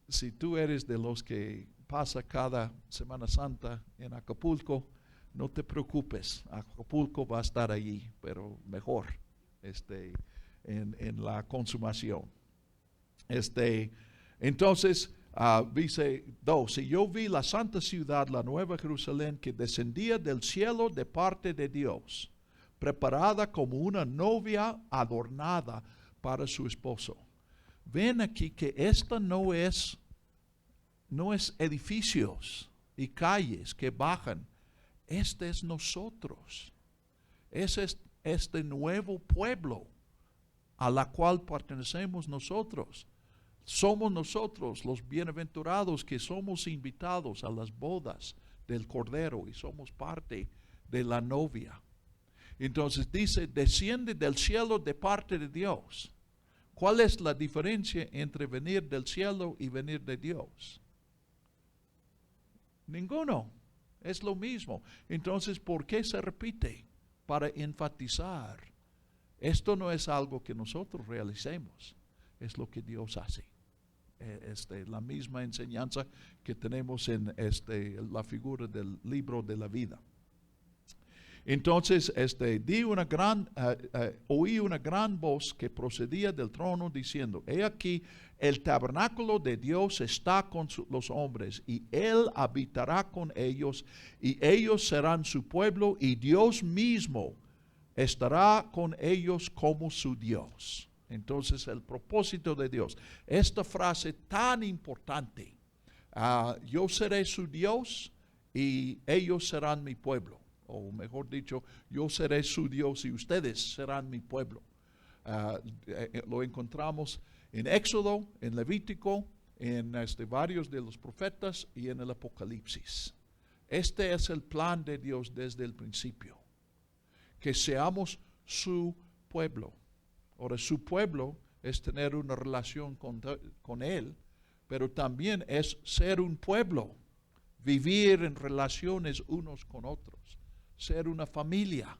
A: si tú eres de los que pasa cada Semana Santa en Acapulco, no te preocupes, Acapulco va a estar allí, pero mejor en la consumación. Entonces, dice 2, y yo vi la santa ciudad, la nueva Jerusalén, que descendía del cielo de parte de Dios, preparada como una novia adornada para su esposo. Ven aquí que esta no es edificios y calles que bajan. Este es nosotros. Ese es este nuevo pueblo a la cual pertenecemos nosotros. Somos nosotros los bienaventurados que somos invitados a las bodas del Cordero y somos parte de la novia. Entonces dice, desciende del cielo de parte de Dios. ¿Cuál es la diferencia entre venir del cielo y venir de Dios? Ninguno. Es lo mismo. Entonces, ¿por qué se repite? Para enfatizar. Esto no es algo que nosotros realicemos. Es lo que Dios hace. La misma enseñanza que tenemos en la figura del libro de la vida. Entonces, oí una gran voz que procedía del trono diciendo, he aquí, el tabernáculo de Dios está con los hombres, y Él habitará con ellos, y ellos serán su pueblo, y Dios mismo estará con ellos como su Dios. Entonces, el propósito de Dios. Esta frase tan importante, yo seré su Dios, y ellos serán mi pueblo. O mejor dicho, yo seré su Dios y ustedes serán mi pueblo. Lo encontramos en Éxodo, en Levítico, en varios de los profetas y en el Apocalipsis. Este es el plan de Dios desde el principio. Que seamos su pueblo. Ahora, su pueblo es tener una relación con Él, pero también es ser un pueblo, vivir en relaciones unos con otros. Ser una familia,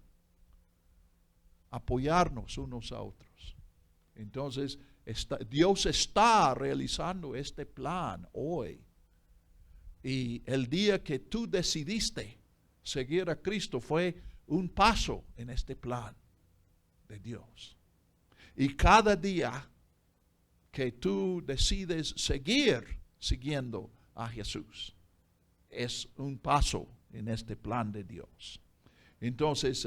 A: apoyarnos unos a otros. Entonces, Dios está realizando este plan hoy. Y el día que tú decidiste seguir a Cristo fue un paso en este plan de Dios. Y cada día que tú decides seguir siguiendo a Jesús, es un paso en este plan de Dios. Entonces,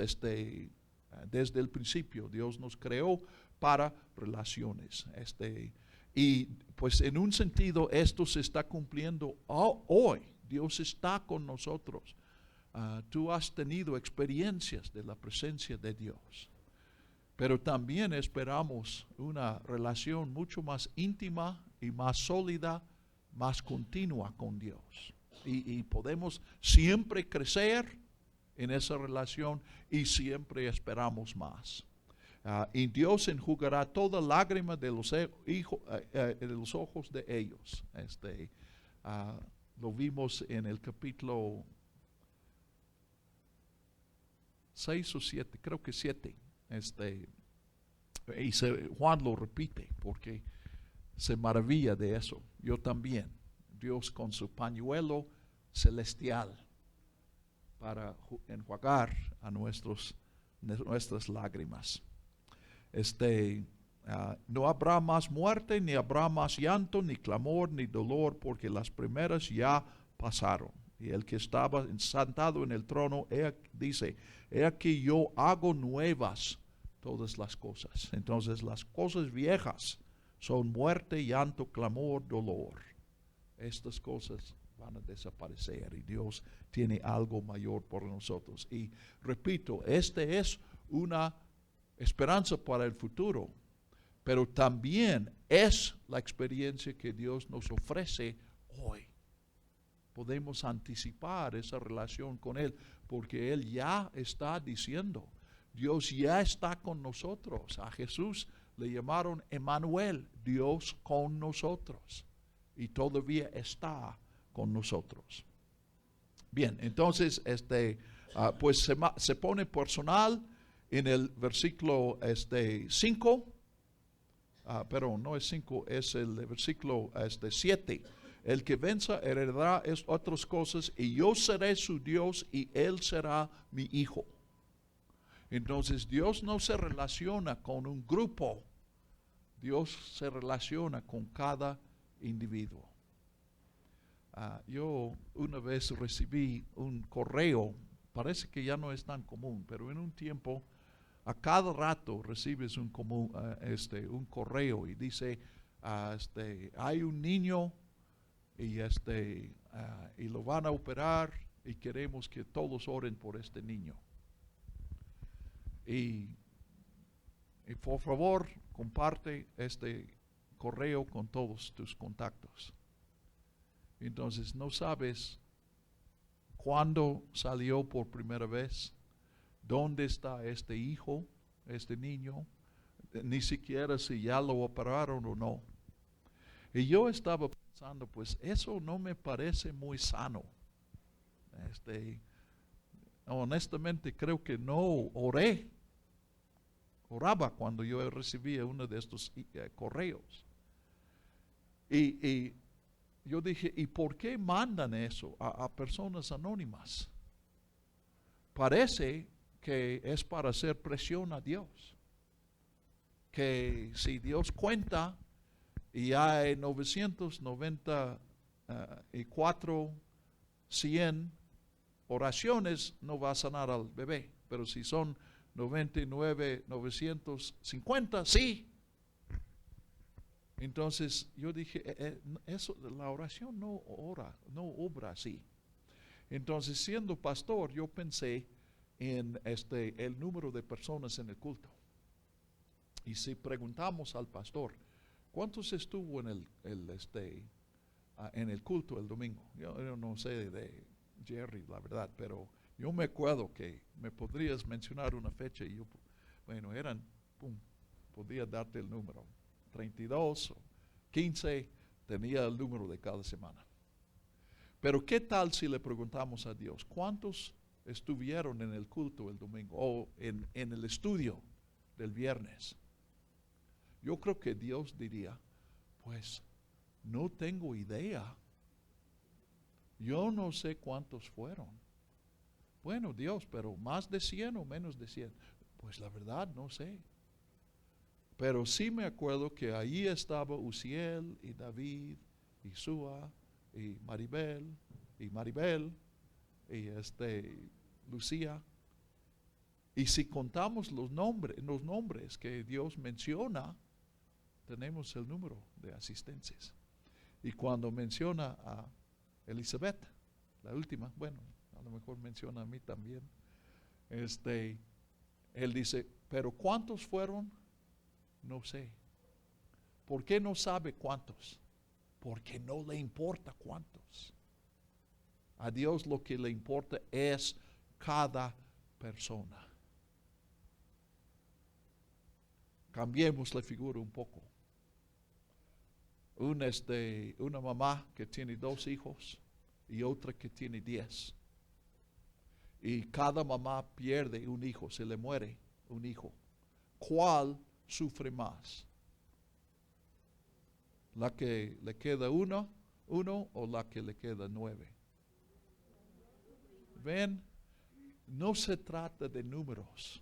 A: desde el principio, Dios nos creó para relaciones. Y pues en un sentido esto se está cumpliendo hoy. Dios está con nosotros. Tú has tenido experiencias de la presencia de Dios. Pero también esperamos una relación mucho más íntima y más sólida, más continua con Dios. Y podemos siempre crecer en esa relación y siempre esperamos más. Y Dios enjugará toda lágrima de los ojos de ellos. Lo vimos en el capítulo 6 o 7, creo que 7. Y Juan lo repite porque se maravilla de eso. Yo también. Dios con su pañuelo celestial para enjuagar a nuestras lágrimas. No habrá más muerte, ni habrá más llanto, ni clamor, ni dolor, porque las primeras ya pasaron. Y el que estaba sentado en el trono dice, he aquí yo hago nuevas todas las cosas. Entonces las cosas viejas son muerte, llanto, clamor, dolor. Estas cosas van a desaparecer y Dios tiene algo mayor por nosotros. Y repito, es una esperanza para el futuro, pero también es la experiencia que Dios nos ofrece hoy. Podemos anticipar esa relación con Él porque Él ya está diciendo, Dios ya está con nosotros. A Jesús le llamaron Emmanuel, Dios con nosotros, y todavía está con nosotros. Bien, entonces pues se pone personal en el versículo 5, pero no es 5, es el versículo 7. El que venza heredará otras cosas y yo seré su Dios y él será mi hijo. Entonces Dios no se relaciona con un grupo, Dios se relaciona con cada individuo. Yo una vez recibí un correo, parece que ya no es tan común, pero en un tiempo a cada rato recibes un correo y dice, hay un niño y lo van a operar y queremos que todos oren por este niño. Y por favor, comparte este correo con todos tus contactos. Entonces, no sabes cuándo salió por primera vez, dónde está este hijo, este niño, ni siquiera si ya lo operaron o no. Y yo estaba pensando, pues eso no me parece muy sano. Honestamente creo que no oraba cuando yo recibía uno de estos correos. Y yo dije, ¿y por qué mandan eso a personas anónimas? Parece que es para hacer presión a Dios. Que si Dios cuenta y hay 994, 100 oraciones, no va a sanar al bebé. Pero si son 99, 950, sí. Entonces yo dije, eso, la oración no obra así. Entonces, siendo pastor, yo pensé en el número de personas en el culto. Y si preguntamos al pastor, ¿cuántos estuvo en el culto el domingo? Yo no sé de Jerry, la verdad, pero yo me acuerdo que me podrías mencionar una fecha y yo, podía darte el número. 32 o 15, tenía el número de cada semana. Pero ¿qué tal si le preguntamos a Dios, ¿cuántos estuvieron en el culto el domingo o en el estudio del viernes? Yo creo que Dios diría, pues no tengo idea. Yo no sé cuántos fueron. Bueno, Dios, pero más de 100 o menos de 100. Pues la verdad no sé. Pero sí me acuerdo que ahí estaba Uziel y David y Sua y Maribel y Lucía Y si contamos los nombres que Dios menciona, tenemos el número de asistentes. Y cuando menciona a Elizabeth, la última, bueno, a lo mejor menciona a mí también, él dice, pero ¿cuántos fueron? No sé. ¿Por qué no sabe cuántos? Porque no le importa cuántos. A Dios lo que le importa es cada persona. Cambiemos la figura un poco. Una mamá que tiene 2 hijos y otra que tiene 10. Y cada mamá pierde un hijo, se le muere un hijo. ¿Cuál sufre más? ¿La que le queda uno o la que le queda 9? ¿Ven? No se trata de números.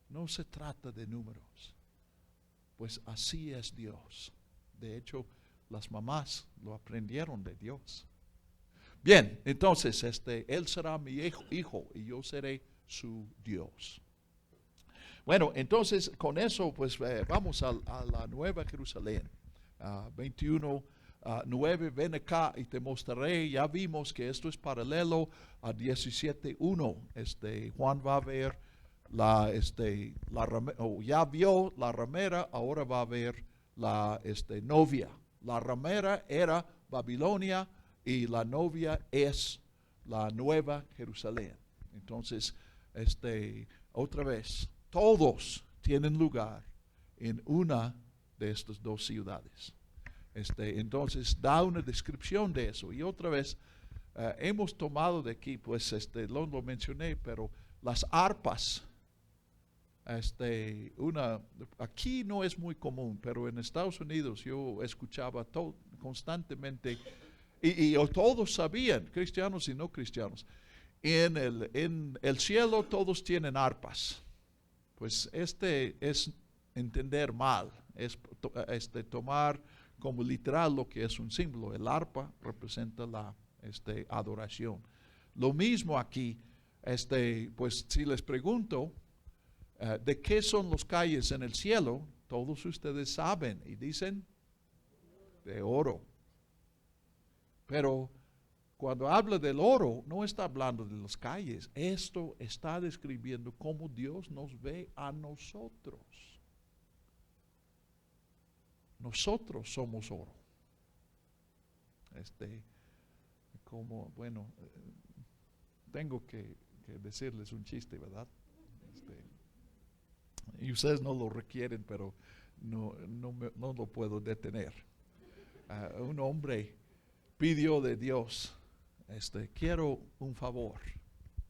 A: No se trata de números. Pues así es Dios. De hecho, las mamás lo aprendieron de Dios. Bien, entonces, Él será mi hijo y yo seré su Dios. Bueno, entonces, con eso, pues vamos a la Nueva Jerusalén. 21:9, ven acá y te mostraré. Ya vimos que esto es paralelo a 17:1. Juan va a ver ya vio la ramera, ahora va a ver la novia. La ramera era Babilonia y la novia es la Nueva Jerusalén. Entonces, otra vez, todos tienen lugar en una de estas 2 ciudades. Entonces, da una descripción de eso. Y otra vez, hemos tomado de aquí, pues, lo mencioné, pero las arpas, aquí no es muy común, pero en Estados Unidos yo escuchaba constantemente, y todos sabían, cristianos y no cristianos, en el cielo todos tienen arpas. Pues es entender mal, es tomar como literal lo que es un símbolo. El arpa representa la adoración. Lo mismo aquí, pues si les pregunto, ¿de qué son las calles en el cielo? Todos ustedes saben y dicen de oro. Pero cuando habla del oro, no está hablando de las calles. Esto está describiendo cómo Dios nos ve a nosotros. Nosotros somos oro. Tengo que decirles un chiste, ¿verdad? Y ustedes no lo requieren, pero no lo puedo detener. Un hombre pidió de Dios, quiero un favor.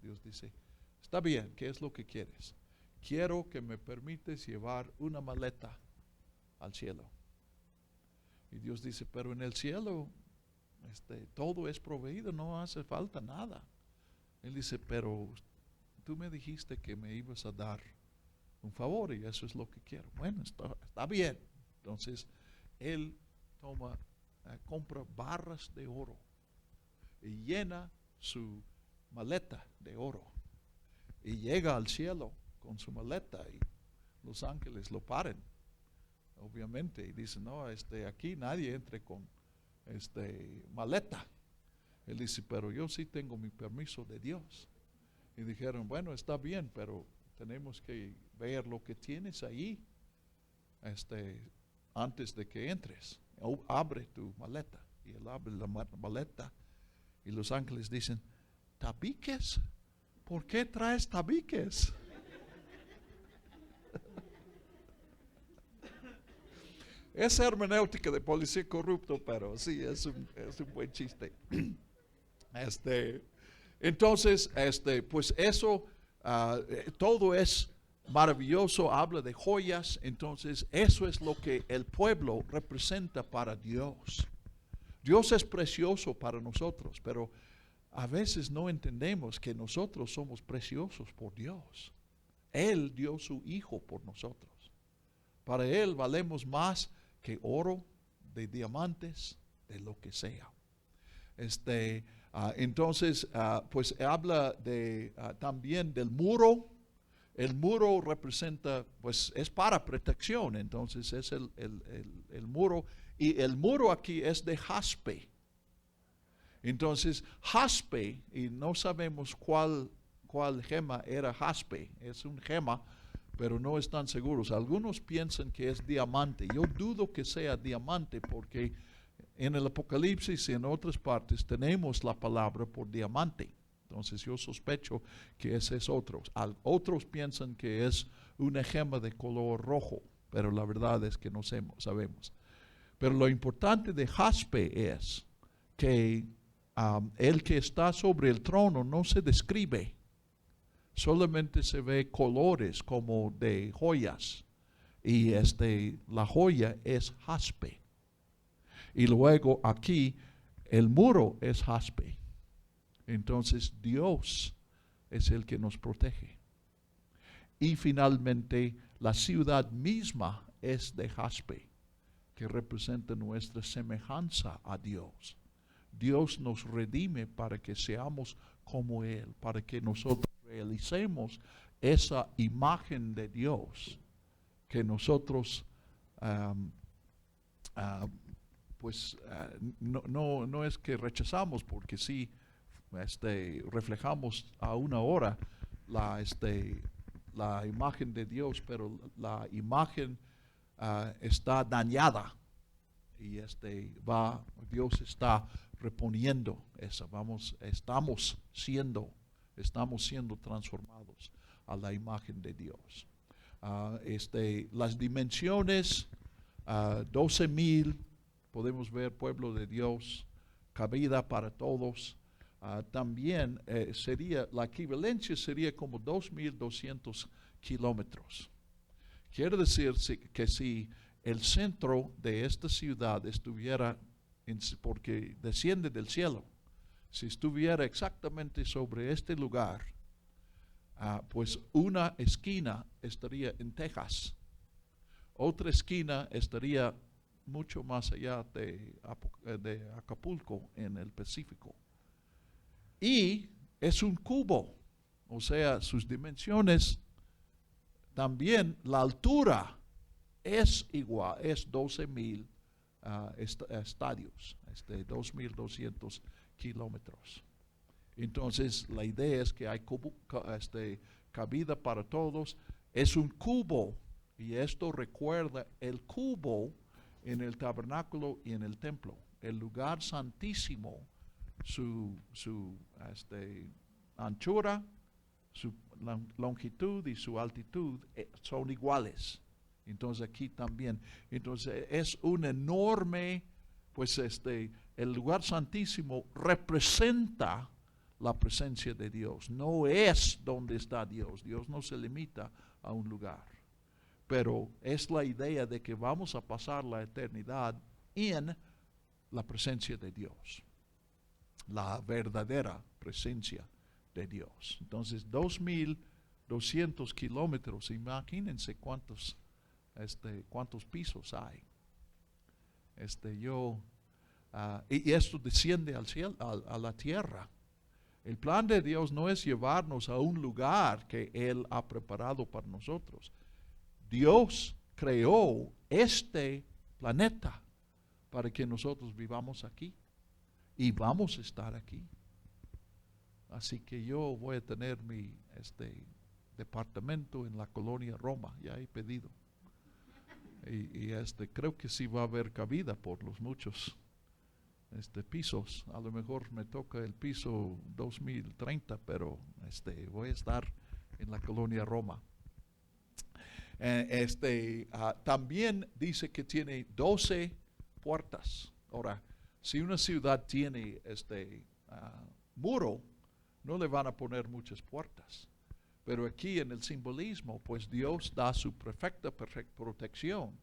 A: Dios dice, está bien, ¿qué es lo que quieres? Quiero que me permites llevar una maleta al cielo. Y Dios dice, pero en el cielo todo es proveído, no hace falta nada. Él dice, pero tú me dijiste que me ibas a dar un favor y eso es lo que quiero. Bueno, está bien. Entonces, él compra barras de oro y llena su maleta de oro y llega al cielo con su maleta y los ángeles lo paren, obviamente, y dicen, no, aquí nadie entre con maleta. Él dice, pero yo sí tengo mi permiso de Dios. Y dijeron, bueno, está bien, pero tenemos que ver lo que tienes ahí antes de que entres. Abre tu maleta. Y él abre la maleta y los ángeles dicen, ¿tabiques? ¿Por qué traes tabiques? Es hermenéutica de policía corrupto, pero sí, es un buen chiste. Entonces, pues eso, todo es maravilloso, habla de joyas. Entonces, eso es lo que el pueblo representa para Dios. Dios es precioso para nosotros, pero a veces no entendemos que nosotros somos preciosos por Dios. Él dio su Hijo por nosotros. Para Él valemos más que oro, de diamantes, de lo que sea. Entonces, pues habla también del muro. El muro representa, pues es para protección, entonces es el muro. Y el muro aquí es de jaspe. Entonces, jaspe, y no sabemos cuál gema era jaspe, es un gema, pero no están seguros. Algunos piensan que es diamante. Yo dudo que sea diamante porque en el Apocalipsis y en otras partes tenemos la palabra por diamante. Entonces yo sospecho que ese es otro. Otros piensan que es una gema de color rojo, pero la verdad es que no sabemos. Pero lo importante de jaspe es que el que está sobre el trono no se describe. Solamente se ve colores como de joyas. Y la joya es jaspe. Y luego aquí el muro es jaspe. Entonces Dios es el que nos protege. Y finalmente la ciudad misma es de jaspe, que representa nuestra semejanza a Dios. Dios nos redime para que seamos como Él, para que nosotros realicemos esa imagen de Dios que nosotros no es que rechazamos, porque sí reflejamos a una hora la imagen de Dios, pero la imagen está dañada y Dios está reponiendo eso. Estamos siendo transformados a la imagen de Dios. Las dimensiones, 12,000, podemos ver pueblo de Dios, cabida para todos. También la equivalencia sería como 2,200 kilómetros. Quiere decir que si el centro de esta ciudad estuviera, porque desciende del cielo, si estuviera exactamente sobre este lugar, pues una esquina estaría en Texas, otra esquina estaría mucho más allá de Acapulco, en el Pacífico. Y es un cubo, o sea, sus dimensiones, también la altura es igual, es 12,000 estadios, 2,200 kilómetros. Entonces la idea es que hay cabida para todos. Es un cubo, y esto recuerda el cubo en el tabernáculo y en el templo. El lugar santísimo, su anchura, su longitud y su altitud son iguales. Entonces aquí también. Entonces es un enorme, pues el lugar santísimo representa la presencia de Dios. No es donde está Dios. Dios no se limita a un lugar. Pero es la idea de que vamos a pasar la eternidad en la presencia de Dios. La verdadera presencia de Dios. Entonces 2,200 kilómetros, imagínense cuántos pisos hay. Y esto desciende al cielo, a la tierra. El plan de Dios no es llevarnos a un lugar que Él ha preparado para nosotros. Dios creó este planeta para que nosotros vivamos aquí y vamos a estar aquí. Así que yo voy a tener mi departamento en la colonia Roma, ya he pedido. Y creo que sí va a haber cabida por los muchos pisos. A lo mejor me toca el piso 2030, pero voy a estar en la colonia Roma. También dice que tiene 12 puertas. Ahora, si una ciudad tiene muro, no le van a poner muchas puertas. Pero aquí en el simbolismo, pues Dios da su perfecta protección.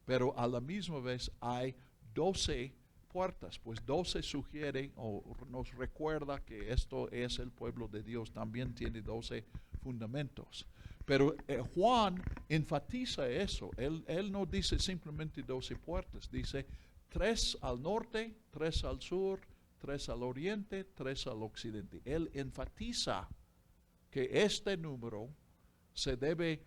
A: Pero a la misma vez hay 12 puertas. Pues 12 sugiere o nos recuerda que esto es el pueblo de Dios. También tiene 12 fundamentos. Pero Juan enfatiza eso. Él no dice simplemente 12 puertas. Dice 3 al norte, 3 al sur, 3 al oriente, 3 al occidente. Él enfatiza que este número se debe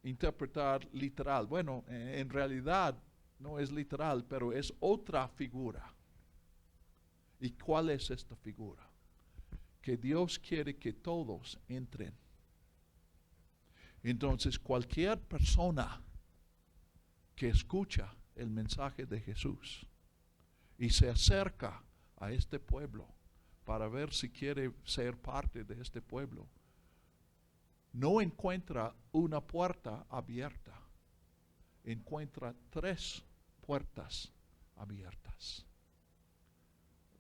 A: interpretar literal. Bueno, en realidad no es literal, pero es otra figura. ¿Y cuál es esta figura? Que Dios quiere que todos entren. Entonces, cualquier persona que escucha el mensaje de Jesús y se acerca a este pueblo para ver si quiere ser parte de este pueblo, no encuentra una puerta abierta, encuentra 3 puertas abiertas.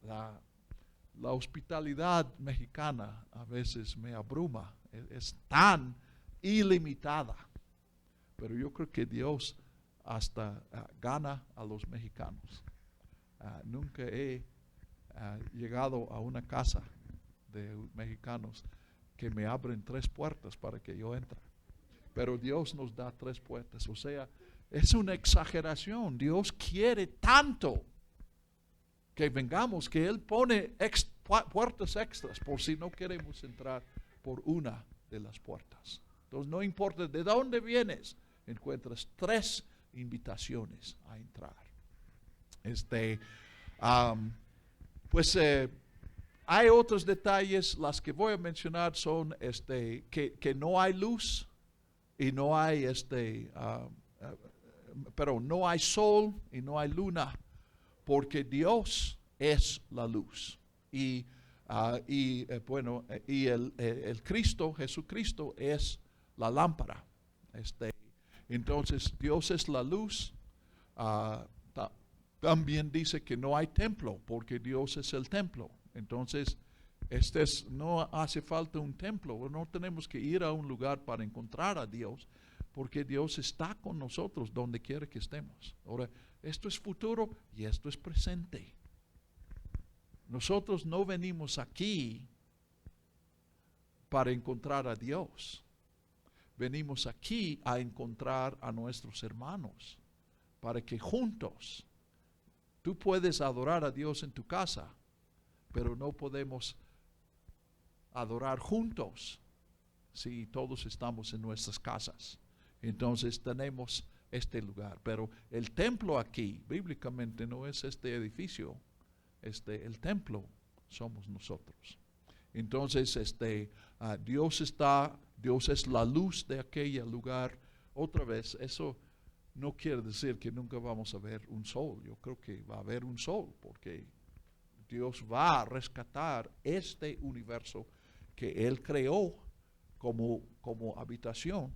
A: La hospitalidad mexicana a veces me abruma, es tan ilimitada, pero yo creo que Dios hasta gana a los mexicanos. Nunca he llegado a una casa de mexicanos que me abren 3 puertas para que yo entre, pero Dios nos da 3 puertas. O sea, es una exageración. Dios quiere tanto que vengamos, que Él pone puertas extras por si no queremos entrar por una de las puertas. Entonces, no importa de dónde vienes, encuentras 3 invitaciones a entrar. Hay otros detalles. Las que voy a mencionar son que no hay luz y no hay pero no hay sol y no hay luna, porque Dios es la luz. Y el Cristo, Jesucristo, es la lámpara. Entonces, Dios es la luz. También dice que no hay templo, porque Dios es el templo. Entonces, no hace falta un templo, no tenemos que ir a un lugar para encontrar a Dios, porque Dios está con nosotros donde quiera que estemos. Ahora, esto es futuro y esto es presente. Nosotros no venimos aquí para encontrar a Dios. Venimos aquí a encontrar a nuestros hermanos, para que juntos, tú puedes adorar a Dios en tu casa, pero no podemos adorar juntos si todos estamos en nuestras casas. Entonces tenemos este lugar, pero el templo aquí bíblicamente no es este edificio. El templo somos nosotros. Entonces Dios es la luz de aquel lugar. Otra vez, eso no quiere decir que nunca vamos a ver un sol. Yo creo que va a haber un sol, porque Dios va a rescatar este universo que Él creó como habitación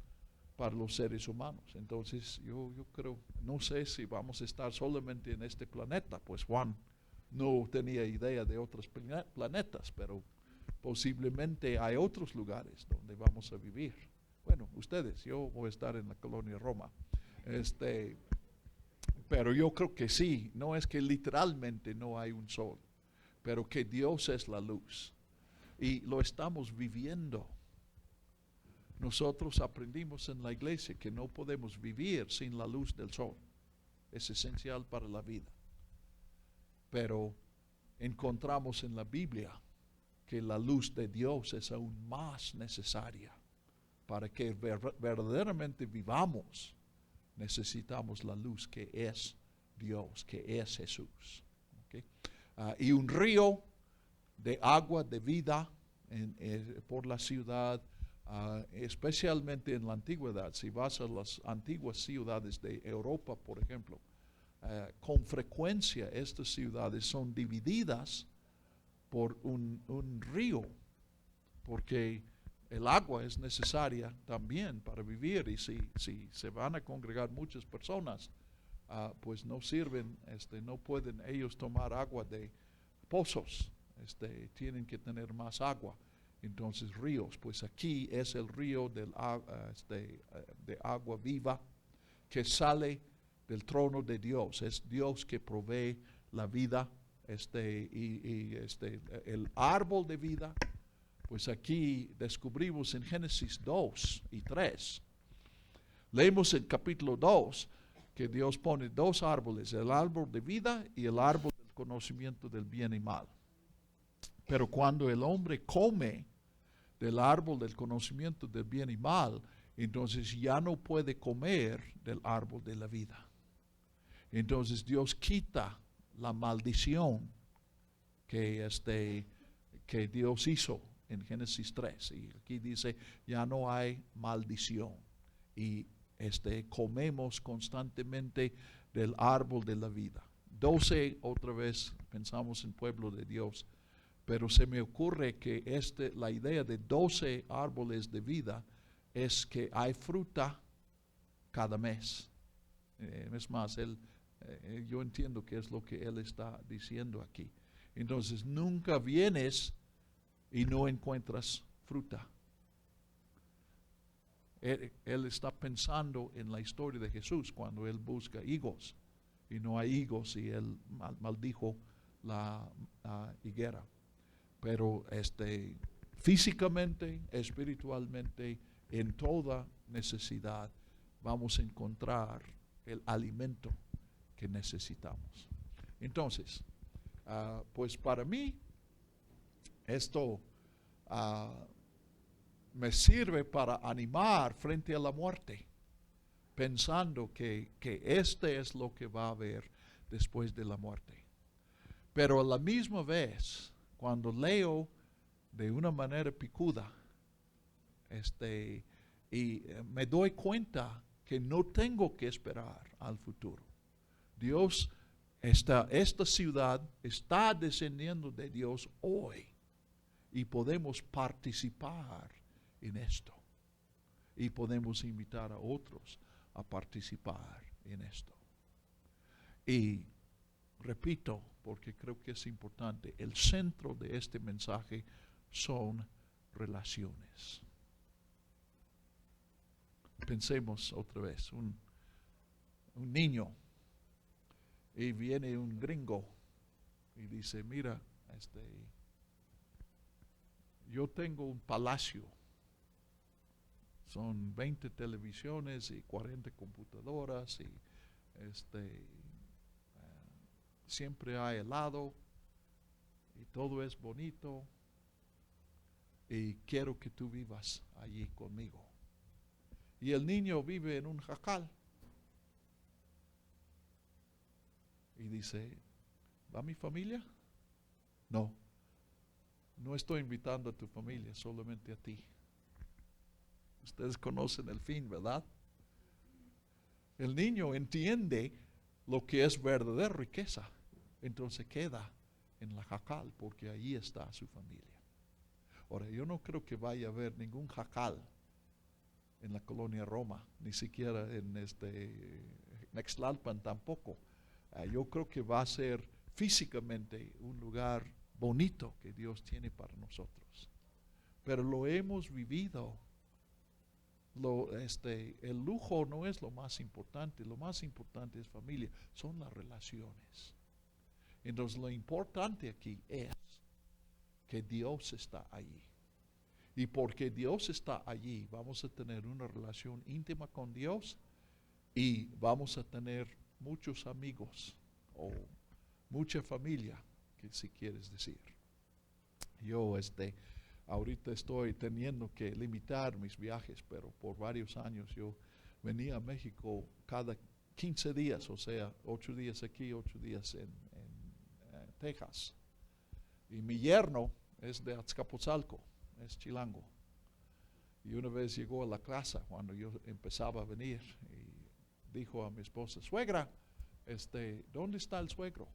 A: para los seres humanos. Entonces yo creo, no sé si vamos a estar solamente en este planeta, pues Juan no tenía idea de otros planetas, pero posiblemente hay otros lugares donde vamos a vivir. Bueno, ustedes, yo voy a estar en la colonia Roma. Pero yo creo que sí, no es que literalmente no hay un sol, pero que Dios es la luz y lo estamos viviendo. Nosotros aprendimos en la iglesia que no podemos vivir sin la luz del sol. Es esencial para la vida. Pero encontramos en la Biblia que la luz de Dios es aún más necesaria para que verdaderamente vivamos. Necesitamos la luz que es Dios, que es Jesús. ¿Okay? Y un río de agua de vida por la ciudad, especialmente en la antigüedad. Si vas a las antiguas ciudades de Europa, por ejemplo, con frecuencia estas ciudades son divididas por un río, porque el agua es necesaria también para vivir, y si se van a congregar muchas personas, pues no sirven, no pueden ellos tomar agua de pozos, tienen que tener más agua. Entonces ríos, pues aquí es el río de agua viva que sale del trono de Dios. Es Dios que provee la vida, el árbol de vida. Pues aquí descubrimos en Génesis 2 y 3. Leemos en capítulo 2 que Dios pone 2 árboles, el árbol de vida y el árbol del conocimiento del bien y mal. Pero cuando el hombre come del árbol del conocimiento del bien y mal, entonces ya no puede comer del árbol de la vida. Entonces Dios quita la maldición que Dios hizo en Génesis 3. Y aquí dice, ya no hay maldición. Y comemos constantemente del árbol de la vida. 12, otra vez pensamos en pueblo de Dios, pero se me ocurre que la idea de 12 árboles de vida es que hay fruta cada mes. Es más, yo entiendo que es lo que él está diciendo aquí. Entonces, nunca vienes y no encuentras fruta. Él está pensando en la historia de Jesús cuando él busca higos y no hay higos y él maldijo la higuera. Pero físicamente, espiritualmente, en toda necesidad vamos a encontrar el alimento que necesitamos. Entonces, pues para mí esto me sirve para animar frente a la muerte, pensando que es lo que va a haber después de la muerte. Pero a la misma vez, cuando leo de una manera picuda, y me doy cuenta que no tengo que esperar al futuro. Dios, esta ciudad está descendiendo de Dios hoy y podemos participar en esto. Y podemos invitar a otros a participar en esto. Y repito, porque creo que es importante, el centro de este mensaje son relaciones. Pensemos otra vez, un niño, y viene un gringo y dice, mira, yo tengo un palacio, son 20 televisiones y 40 computadoras y siempre hay helado y todo es bonito y quiero que tú vivas allí conmigo. Y el niño vive en un jacal y dice, ¿va mi familia? No, no estoy invitando a tu familia, solamente a ti. Ustedes conocen el fin, ¿verdad? El niño entiende lo que es verdadera riqueza, entonces queda en la jacal porque ahí está su familia. Ahora, yo no creo que vaya a haber ningún jacal en la colonia Roma, ni siquiera en Nextlalpan tampoco. Yo creo que va a ser físicamente un lugar bonito que Dios tiene para nosotros. Pero lo hemos vivido. El lujo no es lo más importante es familia, son las relaciones. Entonces lo importante aquí es que Dios está allí. Y porque Dios está allí, vamos a tener una relación íntima con Dios y vamos a tener muchos amigos o mucha familia, que si quieres decir. Yo ahorita estoy teniendo que limitar mis viajes, pero por varios años yo venía a México cada 15 días, o sea, 8 días aquí, 8 días en Texas. Y mi yerno es de Azcapotzalco, es chilango. Y una vez llegó a la casa cuando yo empezaba a venir y dijo a mi esposa, suegra, ¿dónde está el suegro?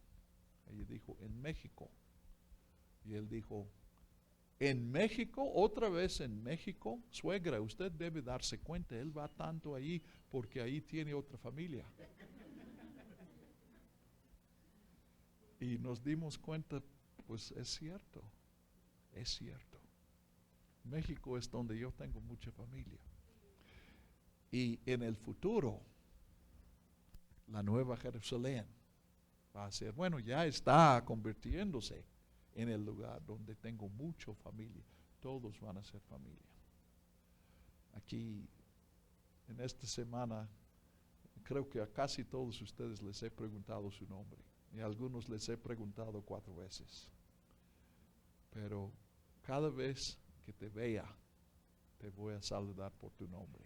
A: Ella dijo, en México. Y él dijo, ¿en México? ¿Otra vez en México? Suegra, usted debe darse cuenta, él va tanto allí porque ahí tiene otra familia. Y nos dimos cuenta, pues es cierto. México es donde yo tengo mucha familia. Y en el futuro, la Nueva Jerusalén va a ser, bueno, ya está convirtiéndose en el lugar donde tengo mucha familia. Todos van a ser familia. Aquí, en esta semana, creo que a casi todos ustedes les he preguntado su nombre. Y a algunos les he preguntado 4 veces. Pero cada vez que te vea, te voy a saludar por tu nombre.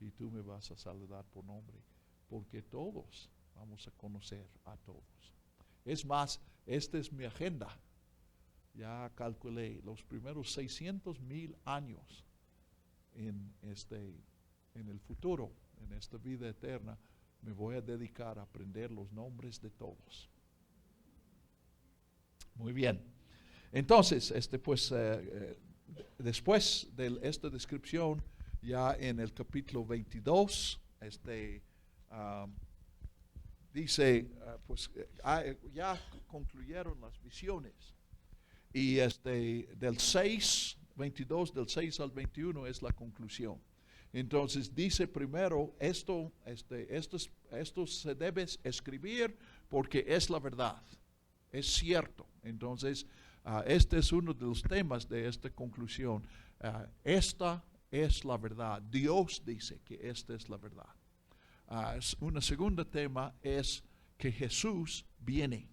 A: y tú me vas a saludar por nombre, porque todos vamos a conocer a todos. Es más, esta es mi agenda. Ya calculé los primeros 600,000 años en el futuro, en esta vida eterna, me voy a dedicar a aprender los nombres de todos. Muy bien. Entonces, después de esta descripción, ya en el capítulo 22, dice, ya concluyeron las visiones. Y del 22 del 6 al 21 es la conclusión. Entonces dice primero, esto se debe escribir porque es la verdad, es cierto. Entonces, este es uno de los temas de esta conclusión. Esta es la verdad. Dios dice que esta es la verdad. Un segundo tema es que Jesús viene.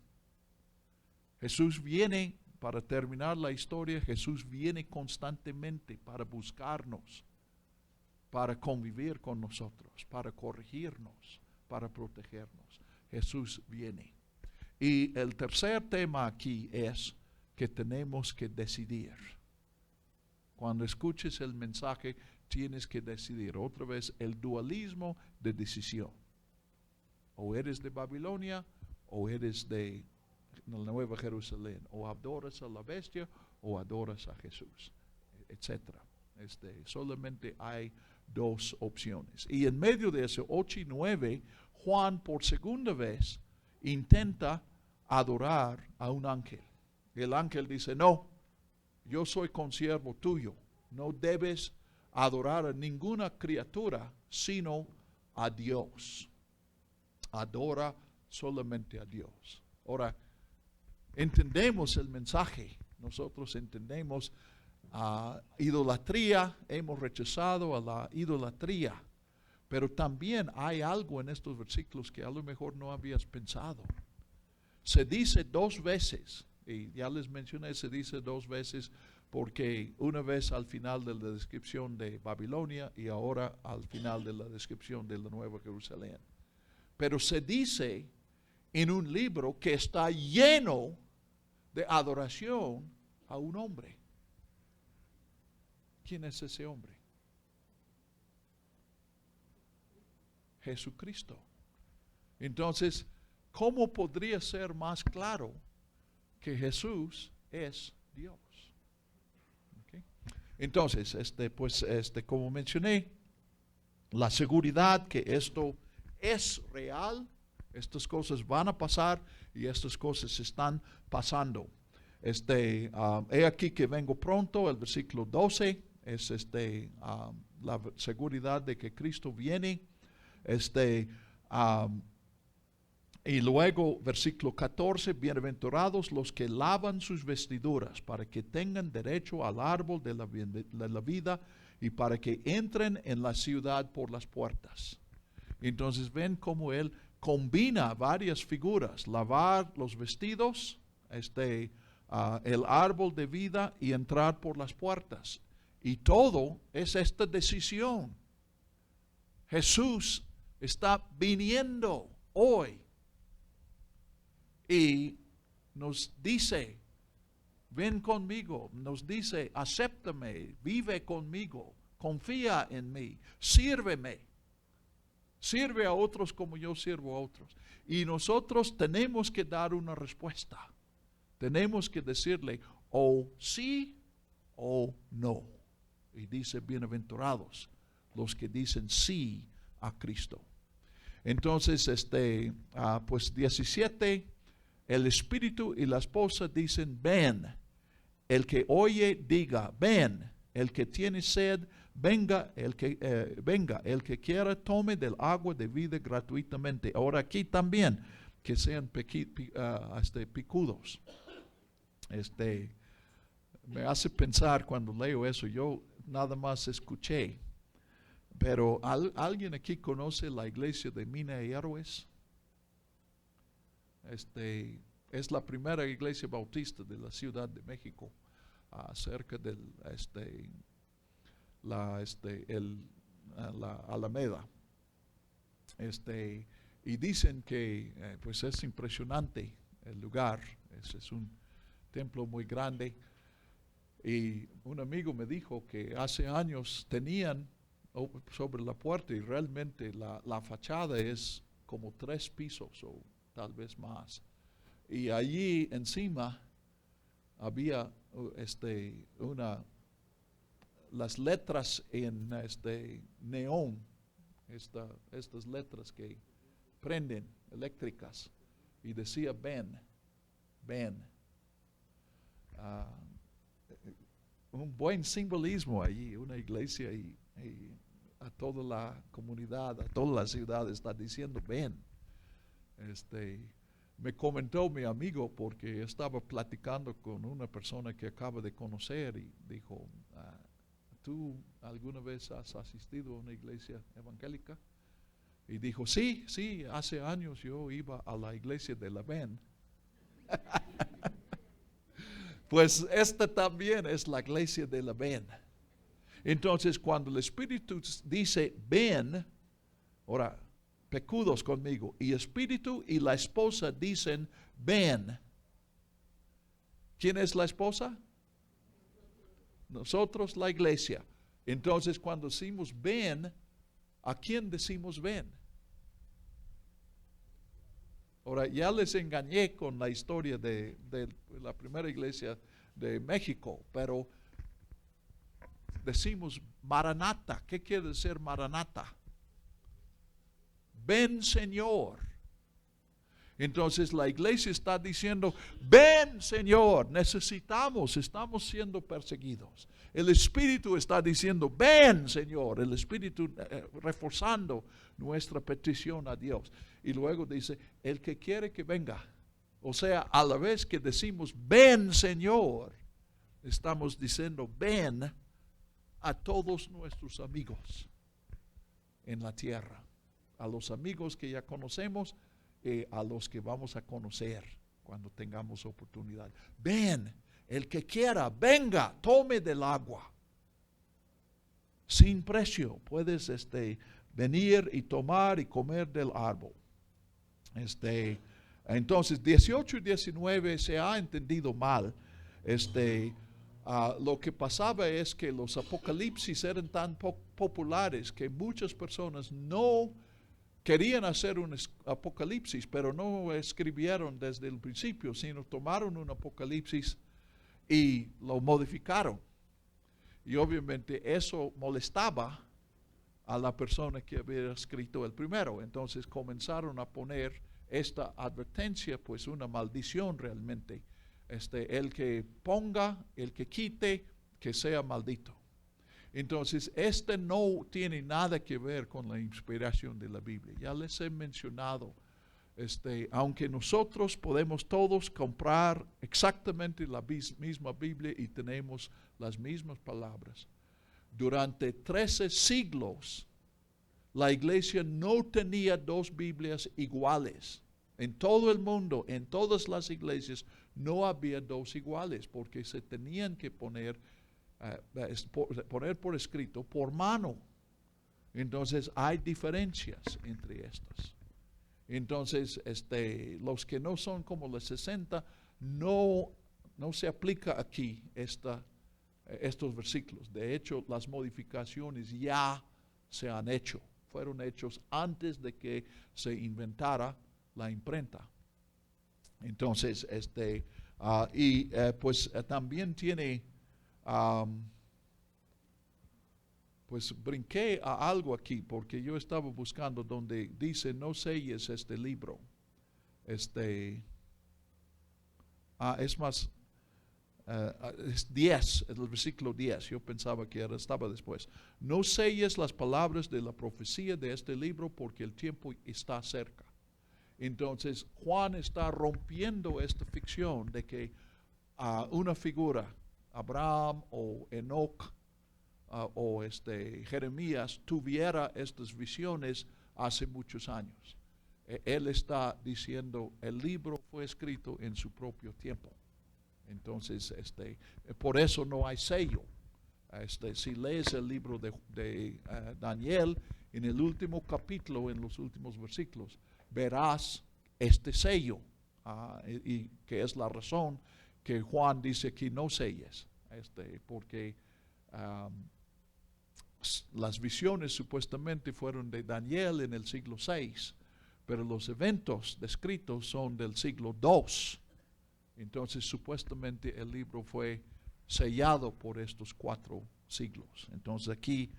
A: Jesús viene para terminar la historia. Jesús viene constantemente para buscarnos, para convivir con nosotros, para corregirnos, para protegernos. Jesús viene. Y el tercer tema aquí es que tenemos que decidir. Cuando escuches el mensaje, tienes que decidir. Otra vez, el dualismo de decisión. O eres de Babilonia, o eres de la Nueva Jerusalén. O adoras a la bestia, o adoras a Jesús, etc. Solamente hay dos opciones. Y en medio de eso, 8 y 9, Juan por segunda vez intenta adorar a un ángel. El ángel dice, no, yo soy consiervo tuyo. No debes adorar a ninguna criatura, sino a Dios. Adora solamente a Dios. Ahora, entendemos el mensaje. Nosotros entendemos idolatría, hemos rechazado a la idolatría. Pero también hay algo en estos versículos que a lo mejor no habías pensado. Se dice 2 veces, y ya les mencioné, se dice 2 veces porque una vez al final de la descripción de Babilonia y ahora al final de la descripción de la Nueva Jerusalén. Pero se dice en un libro que está lleno de adoración a un hombre. ¿Quién es ese hombre? Jesucristo. Entonces, ¿cómo podría ser más claro que Jesús es Dios? ¿Okay? Entonces, como mencioné, la seguridad que esto es real, estas cosas van a pasar y estas cosas están pasando. He aquí que vengo pronto, el versículo 12 es la seguridad de que Cristo viene. Y luego, versículo 14, bienaventurados los que lavan sus vestiduras para que tengan derecho al árbol de la vida y para que entren en la ciudad por las puertas. Entonces ven cómo él combina varias figuras, lavar los vestidos, el árbol de vida y entrar por las puertas. Y todo es esta decisión. Jesús está viniendo hoy y nos dice, ven conmigo, nos dice, acéptame, vive conmigo, confía en mí, sírveme, sirve a otros como yo sirvo a otros. Y nosotros tenemos que dar una respuesta. Tenemos que decirle o sí o no. Y dice, bienaventurados los que dicen sí a Cristo. Entonces, pues 17, el espíritu y la esposa dicen, ven. El que oye, diga, ven. El que tiene sed, venga. El que quiera, tome del agua de vida gratuitamente. Ahora aquí también, que sean picudos. Me hace pensar cuando leo eso, yo nada más escuché. Pero ¿alguien aquí conoce la iglesia de Mina y Héroes? Es la primera iglesia bautista de la Ciudad de México, cerca del la Alameda. Y dicen que pues es impresionante el lugar. Es un templo muy grande. Y un amigo me dijo que hace años tenían sobre la puerta, y realmente la fachada es como 3 pisos o tal vez más. Y allí encima había las letras en neón, estas letras que prenden eléctricas, y decía ven. Un buen simbolismo allí, una iglesia, y a toda la comunidad, a toda la ciudad está diciendo ven. Me comentó mi amigo, porque estaba platicando con una persona que acaba de conocer, y dijo, ¿tú alguna vez has asistido a una iglesia evangélica? Y dijo, sí, hace años yo iba a la iglesia de la Ven. Pues esta también es la iglesia de la Ven. Entonces, cuando el Espíritu dice ven, ahora, pecudos conmigo, y Espíritu y la esposa dicen ven. ¿Quién es la esposa? Nosotros, la iglesia. Entonces, cuando decimos ven, ¿a quién decimos ven? Ahora, ya les engañé con la historia de la primera iglesia de México, pero decimos Maranata. ¿Qué quiere decir Maranata? Ven, Señor. Entonces la iglesia está diciendo, ven, Señor, estamos siendo perseguidos. El Espíritu está diciendo, ven, Señor. El Espíritu reforzando nuestra petición a Dios. Y luego dice, el que quiere que venga. O sea, a la vez que decimos, ven, Señor, estamos diciendo, ven a todos nuestros amigos en la tierra. A los amigos que ya conocemos, a los que vamos a conocer cuando tengamos oportunidad. Ven, el que quiera, venga, tome del agua. Sin precio, puedes venir y tomar y comer del árbol. Entonces, 18 y 19 se ha entendido mal. Lo que pasaba es que los apocalipsis eran tan populares que muchas personas no querían hacer un apocalipsis, pero no escribieron desde el principio, sino tomaron un apocalipsis y lo modificaron. Y obviamente eso molestaba a la persona que había escrito el primero. Entonces comenzaron a poner esta advertencia, pues una maldición realmente. El que ponga, el que quite, que sea maldito. Entonces, no tiene nada que ver con la inspiración de la Biblia. Ya les he mencionado, aunque nosotros podemos todos comprar exactamente la misma Biblia y tenemos las mismas palabras, durante 13 siglos, la iglesia no tenía 2 Biblias iguales. En todo el mundo, en todas las iglesias, no había 2 iguales, porque se tenían que poner por escrito, por mano. Entonces hay diferencias entre estas. Entonces, los que no son como los 60, no se aplica aquí estos versículos. De hecho, las modificaciones ya se han hecho. Fueron hechos antes de que se inventara la imprenta. Entonces, pues también tiene, pues brinqué a algo aquí, porque yo estaba buscando donde dice, no selles este libro. Es más, es 10, el versículo 10, yo pensaba que estaba después. No selles las palabras de la profecía de este libro, porque el tiempo está cerca. Entonces, Juan está rompiendo esta ficción de que una figura, Abraham o Enoc o Jeremías, tuviera estas visiones hace muchos años. Él está diciendo, el libro fue escrito en su propio tiempo. Entonces, por eso no hay sello. Si lees el libro de Daniel, en el último capítulo, en los últimos versículos, verás este sello, y que es la razón que Juan dice que no selles, porque las visiones supuestamente fueron de Daniel en el siglo VI, pero los eventos descritos son del siglo II. Entonces supuestamente el libro fue sellado por estos 4 siglos. Entonces aquí,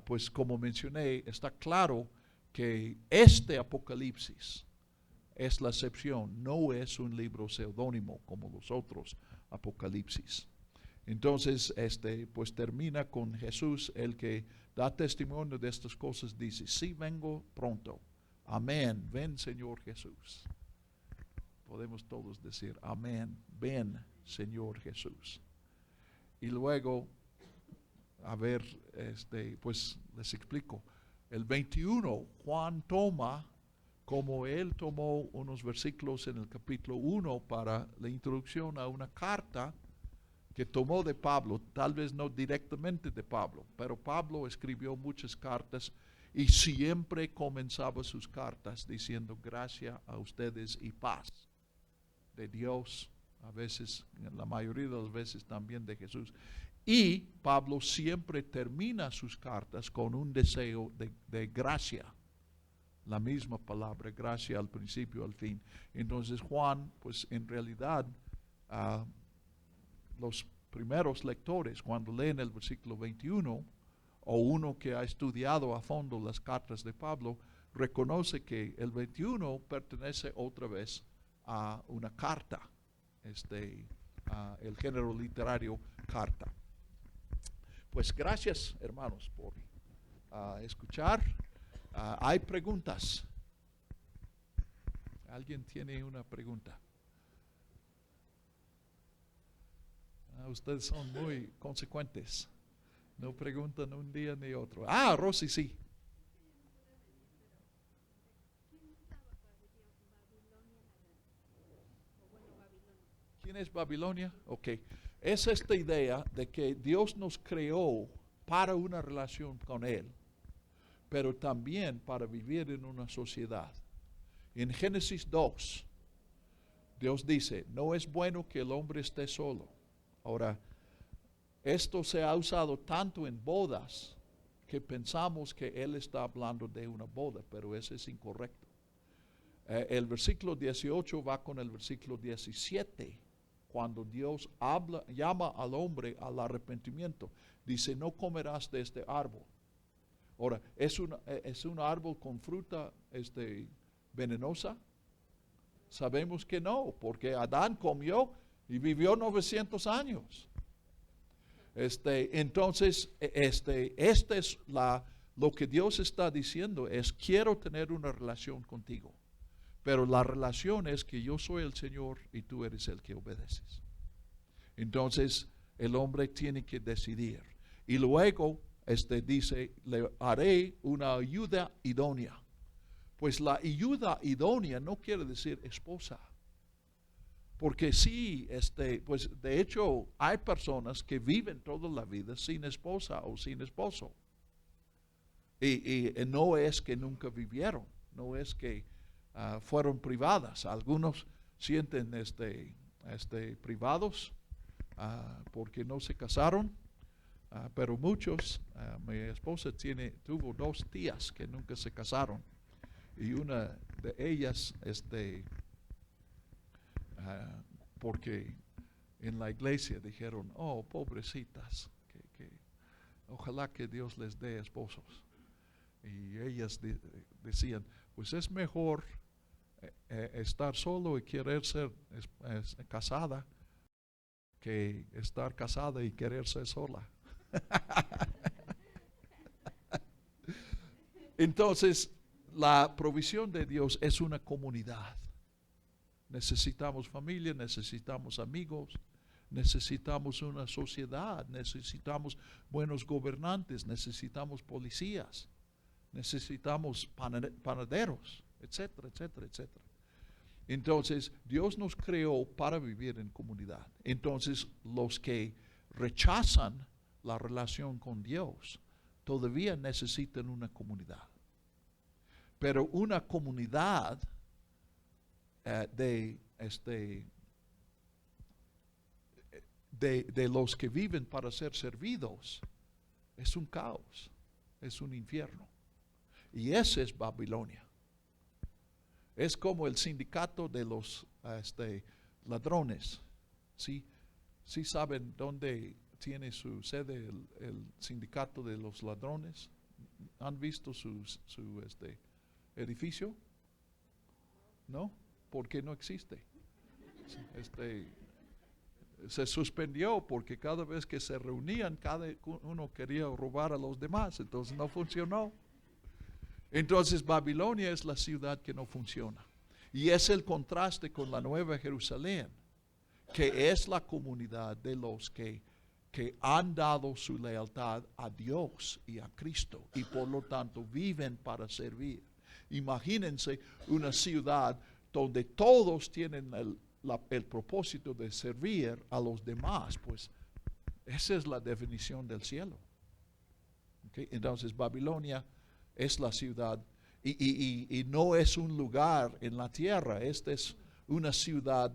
A: pues como mencioné, está claro que este Apocalipsis es la excepción, no es un libro seudónimo como los otros Apocalipsis. Entonces, pues termina con Jesús, el que da testimonio de estas cosas, dice, sí vengo pronto, amén, ven Señor Jesús. Podemos todos decir, amén, ven Señor Jesús. Y luego, a ver, pues les explico. El 21, Juan toma, como él tomó unos versículos en el capítulo 1 para la introducción a una carta que tomó de Pablo, tal vez no directamente de Pablo, pero Pablo escribió muchas cartas y siempre comenzaba sus cartas diciendo gracia a ustedes y paz de Dios, a veces, la mayoría de las veces también de Jesús. Y Pablo siempre termina sus cartas con un deseo de gracia, la misma palabra, gracia al principio, al fin. Entonces Juan, pues en realidad, los primeros lectores, cuando leen el versículo 21, o uno que ha estudiado a fondo las cartas de Pablo, reconoce que el 21 pertenece otra vez a una carta, el género literario carta. Pues gracias, hermanos, por escuchar. Hay preguntas. ¿Alguien tiene una pregunta? Ustedes son muy consecuentes. No preguntan un día ni otro. Rosy, sí. ¿Quién es Babilonia? Ok. Es esta idea de que Dios nos creó para una relación con Él, pero también para vivir en una sociedad. En Génesis 2, Dios dice, no es bueno que el hombre esté solo. Ahora, esto se ha usado tanto en bodas que pensamos que Él está hablando de una boda, pero eso es incorrecto. El versículo 18 va con el versículo 17. Cuando Dios llama al hombre al arrepentimiento, dice, no comerás de este árbol. Ahora, ¿es un árbol con fruta venenosa? Sabemos que no, porque Adán comió y vivió 900 años. Entonces, es lo que Dios está diciendo es, quiero tener una relación contigo. Pero la relación es que yo soy el Señor y tú eres el que obedeces. Entonces, el hombre tiene que decidir. Y luego, dice, le haré una ayuda idónea. Pues la ayuda idónea no quiere decir esposa. Porque sí, pues de hecho, hay personas que viven toda la vida sin esposa o sin esposo. Y no es que nunca vivieron, no es que fueron privadas. Algunos sienten privados porque no se casaron, pero muchos, mi esposa tuvo 2 tías que nunca se casaron, y una de ellas porque en la iglesia dijeron, oh, pobrecitas, que ojalá que Dios les dé esposos. Y ellas decían, pues es mejor estar solo y querer ser casada que estar casada y querer ser sola. Entonces, la provisión de Dios es una comunidad. Necesitamos familia, necesitamos amigos, necesitamos una sociedad, necesitamos buenos gobernantes, necesitamos policías, necesitamos panaderos, etcétera, etcétera, etcétera. Entonces, Dios nos creó para vivir en comunidad. Entonces, los que rechazan la relación con Dios, todavía necesitan una comunidad. Pero una comunidad de los que viven para ser servidos es un caos, es un infierno. Y ese es Babilonia. Es como el sindicato de los ladrones. ¿Sí? ¿Sí saben dónde tiene su sede el sindicato de los ladrones? ¿Han visto su edificio? ¿No? Porque no existe. Se suspendió porque cada vez que se reunían, cada uno quería robar a los demás, entonces no funcionó. Entonces Babilonia es la ciudad que no funciona. Y es el contraste con la Nueva Jerusalén, que es la comunidad de los que han dado su lealtad a Dios y a Cristo, y por lo tanto viven para servir. Imagínense una ciudad donde todos tienen el propósito de servir a los demás, pues esa es la definición del cielo. ¿Okay? Entonces Babilonia es la ciudad y no es un lugar en la tierra. Esta es una ciudad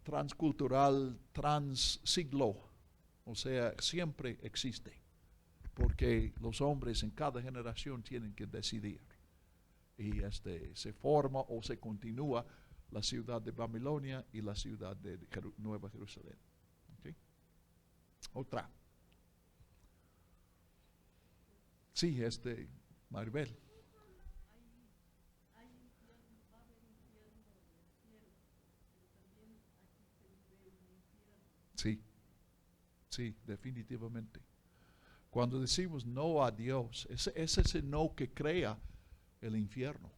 A: transcultural, transsiglo, o sea, siempre existe, porque los hombres en cada generación tienen que decidir, y se forma o se continúa la ciudad de Babilonia y la ciudad de Nueva Jerusalén. ¿Okay? Otra. Sí, Maribel. Sí, sí, definitivamente. Cuando decimos no a Dios, ese es ese no que crea el infierno.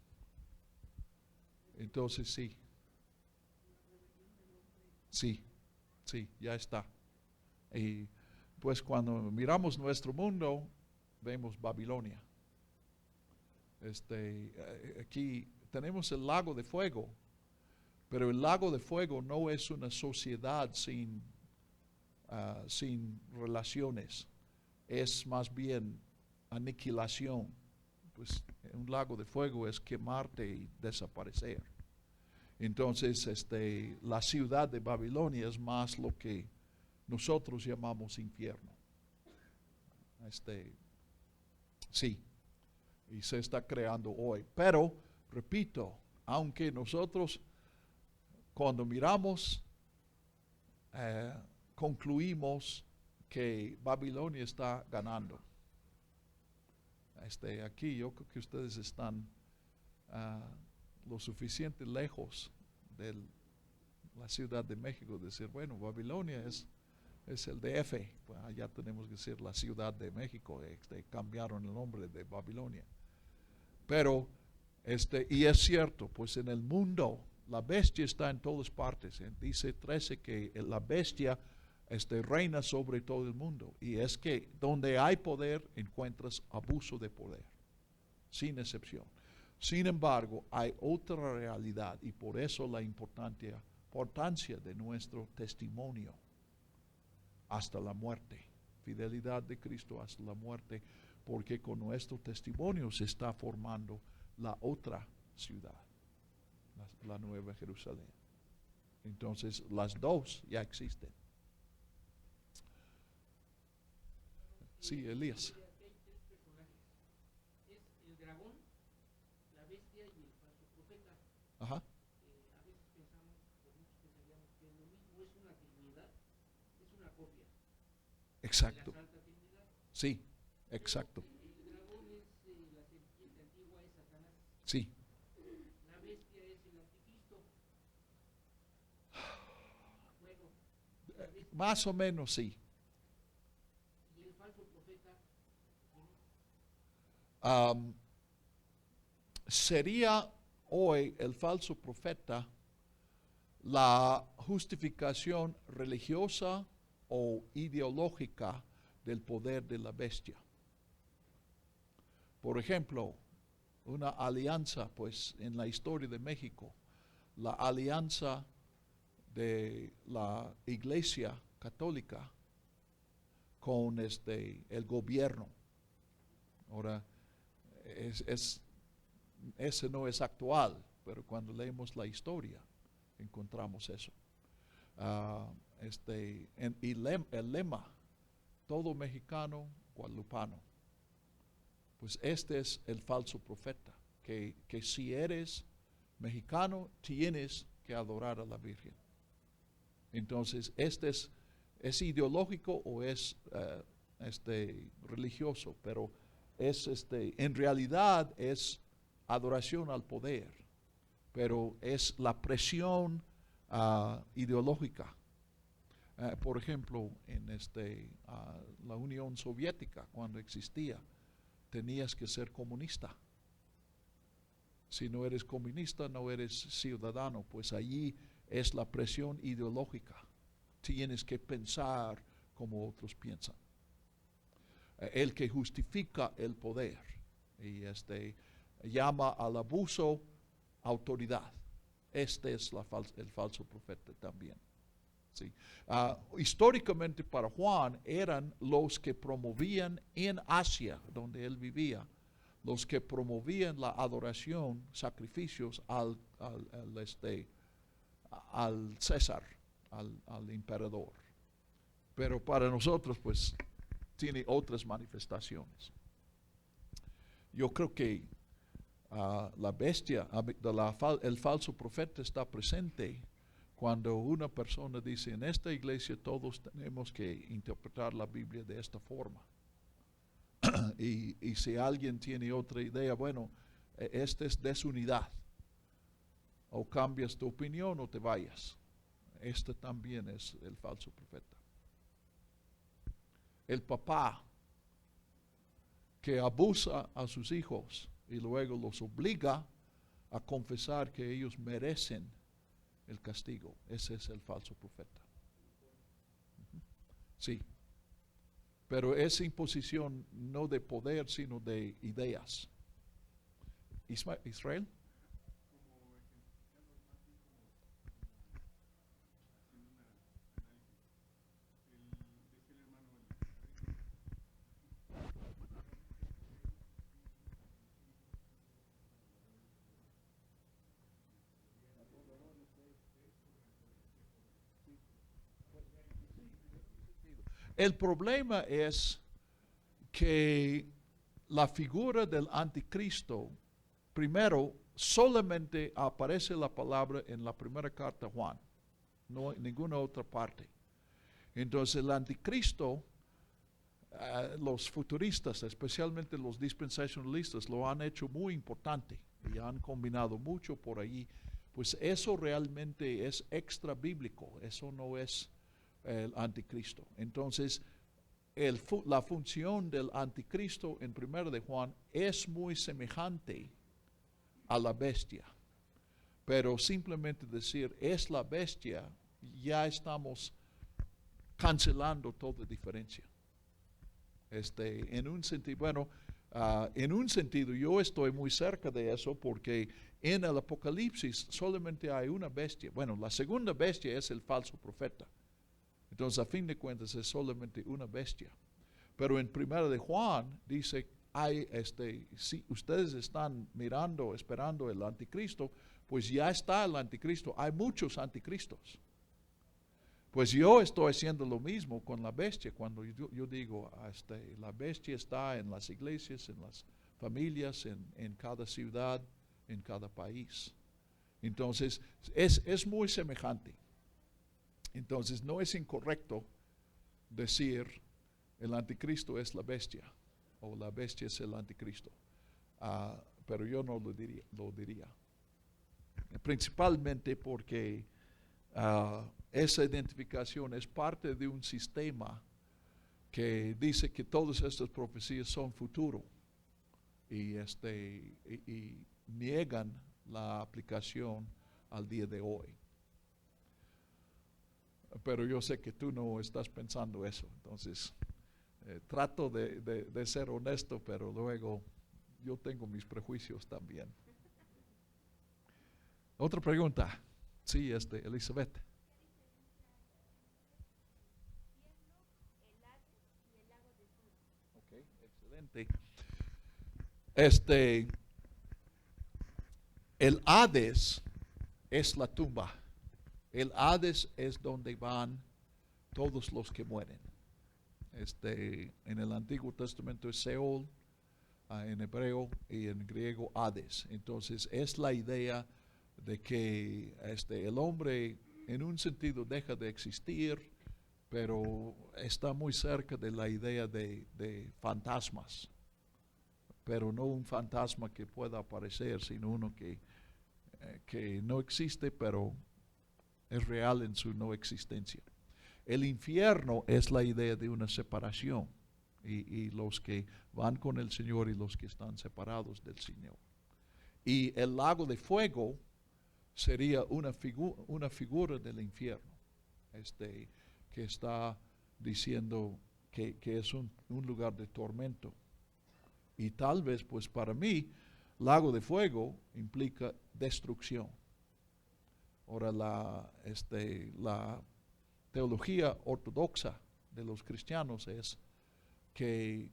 A: Entonces sí, sí, ya está. Y pues cuando miramos nuestro mundo, vemos Babilonia. Aquí tenemos el lago de fuego, pero el lago de fuego no es una sociedad sin relaciones, es más bien aniquilación. Pues un lago de fuego es quemarte y desaparecer. Entonces la ciudad de Babilonia es más lo que nosotros llamamos infierno. Sí, y se está creando hoy. Pero, repito, aunque nosotros cuando miramos concluimos que Babilonia está ganando. Aquí yo creo que ustedes están lo suficiente lejos de la Ciudad de México, decir, bueno, Babilonia es el DF, pues allá tenemos que decir la Ciudad de México, cambiaron el nombre de Babilonia. Pero, y es cierto, pues en el mundo, la bestia está en todas partes. Dice 13 que la bestia reina sobre todo el mundo. Y es que donde hay poder, encuentras abuso de poder, sin excepción. Sin embargo, hay otra realidad, y por eso la importancia de nuestro testimonio hasta la muerte. Fidelidad de Cristo hasta la muerte, porque con nuestro testimonio se está formando la otra ciudad, la Nueva Jerusalén. Entonces, las dos ya existen. Sí, Elías.
B: Es el dragón, la bestia y el falso profeta.
A: Ajá.
B: A veces pensamos, o muchos pensaríamos que es lo mismo, es una trinidad, es una copia.
A: Exacto.
B: De la Santa Trinidad.
A: Sí, exacto.
B: El dragón es la serpiente antigua, es Satanás.
A: Sí.
B: La bestia es el anticristo. Bueno,
A: Más o menos sí.
B: y el falso profeta.
A: Sería hoy el falso profeta la justificación religiosa o ideológica del poder de la bestia. Por ejemplo, una alianza, pues en la historia de México, la alianza de la Iglesia Católica con el gobierno. Ahora, ese no es actual, pero cuando leemos la historia encontramos eso. El lema, todo mexicano guadalupano. Pues este es el falso profeta, que si eres mexicano tienes que adorar a la Virgen. Entonces, es ideológico o es religioso, pero en realidad es adoración al poder, pero es la presión ideológica. Por ejemplo, en la Unión Soviética, cuando existía, tenías que ser comunista. Si no eres comunista, no eres ciudadano. Pues allí es la presión ideológica. Tienes que pensar como otros piensan. El que justifica el poder y llama al abuso autoridad. Este es el falso profeta también. ¿Sí? Históricamente para Juan eran los que promovían en Asia, donde él vivía, los que promovían la adoración, sacrificios al César, al emperador. Pero para nosotros, pues, tiene otras manifestaciones. Yo creo que la bestia, el falso profeta está presente cuando una persona dice, en esta iglesia todos tenemos que interpretar la Biblia de esta forma. y si alguien tiene otra idea, bueno, esta es desunidad. O cambias tu opinión o te vayas. Este también es el falso profeta. El papá que abusa a sus hijos y luego los obliga a confesar que ellos merecen el castigo. Ese es el falso profeta. Sí. Pero es imposición no de poder, sino de ideas. Israel. El problema es que la figura del anticristo, primero, solamente aparece la palabra en la primera carta a Juan, no en ninguna otra parte. Entonces el anticristo, los futuristas, especialmente los dispensacionalistas, lo han hecho muy importante y han combinado mucho por ahí. Pues eso realmente es extra bíblico, eso no es el anticristo. Entonces, la función del anticristo en 1 de Juan es muy semejante a la bestia. Pero simplemente decir es la bestia, ya estamos cancelando toda diferencia. En un sentido, bueno, en un sentido yo estoy muy cerca de eso porque en el Apocalipsis solamente hay una bestia. Bueno, la segunda bestia es el falso profeta. Entonces, a fin de cuentas, es solamente una bestia. Pero en 1 de Juan dice, si ustedes están mirando, esperando el anticristo, pues ya está el anticristo. Hay muchos anticristos. Pues yo estoy haciendo lo mismo con la bestia. Cuando yo digo, la bestia está en las iglesias, en las familias, en cada ciudad, en cada país. Entonces, es muy semejante. Entonces no es incorrecto decir el anticristo es la bestia o la bestia es el anticristo, pero yo no lo diría. Principalmente porque esa identificación es parte de un sistema que dice que todas estas profecías son futuro y niegan la aplicación al día de hoy. Pero yo sé que tú no estás pensando eso, entonces trato de ser honesto, pero luego yo tengo mis prejuicios también. Otra pregunta. Sí, Elizabeth. Excelente. El Hades es la tumba. El Hades es donde van todos los que mueren. En el Antiguo Testamento es Seol, en hebreo, y en griego Hades. Entonces es la idea de que el hombre en un sentido deja de existir, pero está muy cerca de la idea de fantasmas, pero no un fantasma que pueda aparecer, sino uno que no existe, pero es real en su no existencia. El infierno es la idea de una separación, y los que van con el Señor y los que están separados del Señor. Y el lago de fuego sería una figura del infierno, que está diciendo que es un lugar de tormento. Y tal vez, pues para mí, lago de fuego implica destrucción. Ahora, la teología ortodoxa de los cristianos es que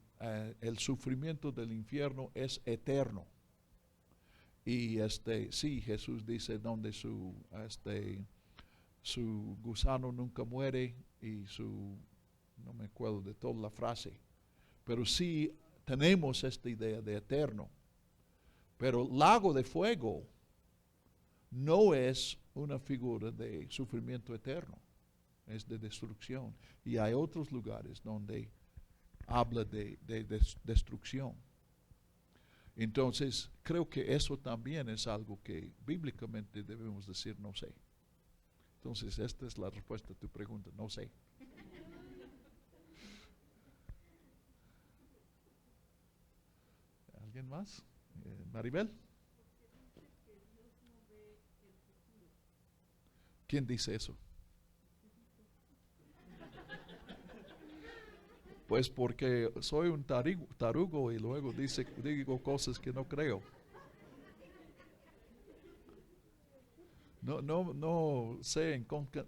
A: el sufrimiento del infierno es eterno. Y sí, Jesús dice donde su gusano nunca muere y no me acuerdo de toda la frase, pero sí tenemos esta idea de eterno. Pero lago de fuego no es una figura de sufrimiento eterno, es de destrucción. Y hay otros lugares donde habla de destrucción. Entonces, creo que eso también es algo que bíblicamente debemos decir no sé. Entonces, esta es la respuesta a tu pregunta, no sé. ¿Alguien más? Maribel. ¿Quién dice eso? Pues porque soy un tarugo y luego digo cosas que no creo. No sé en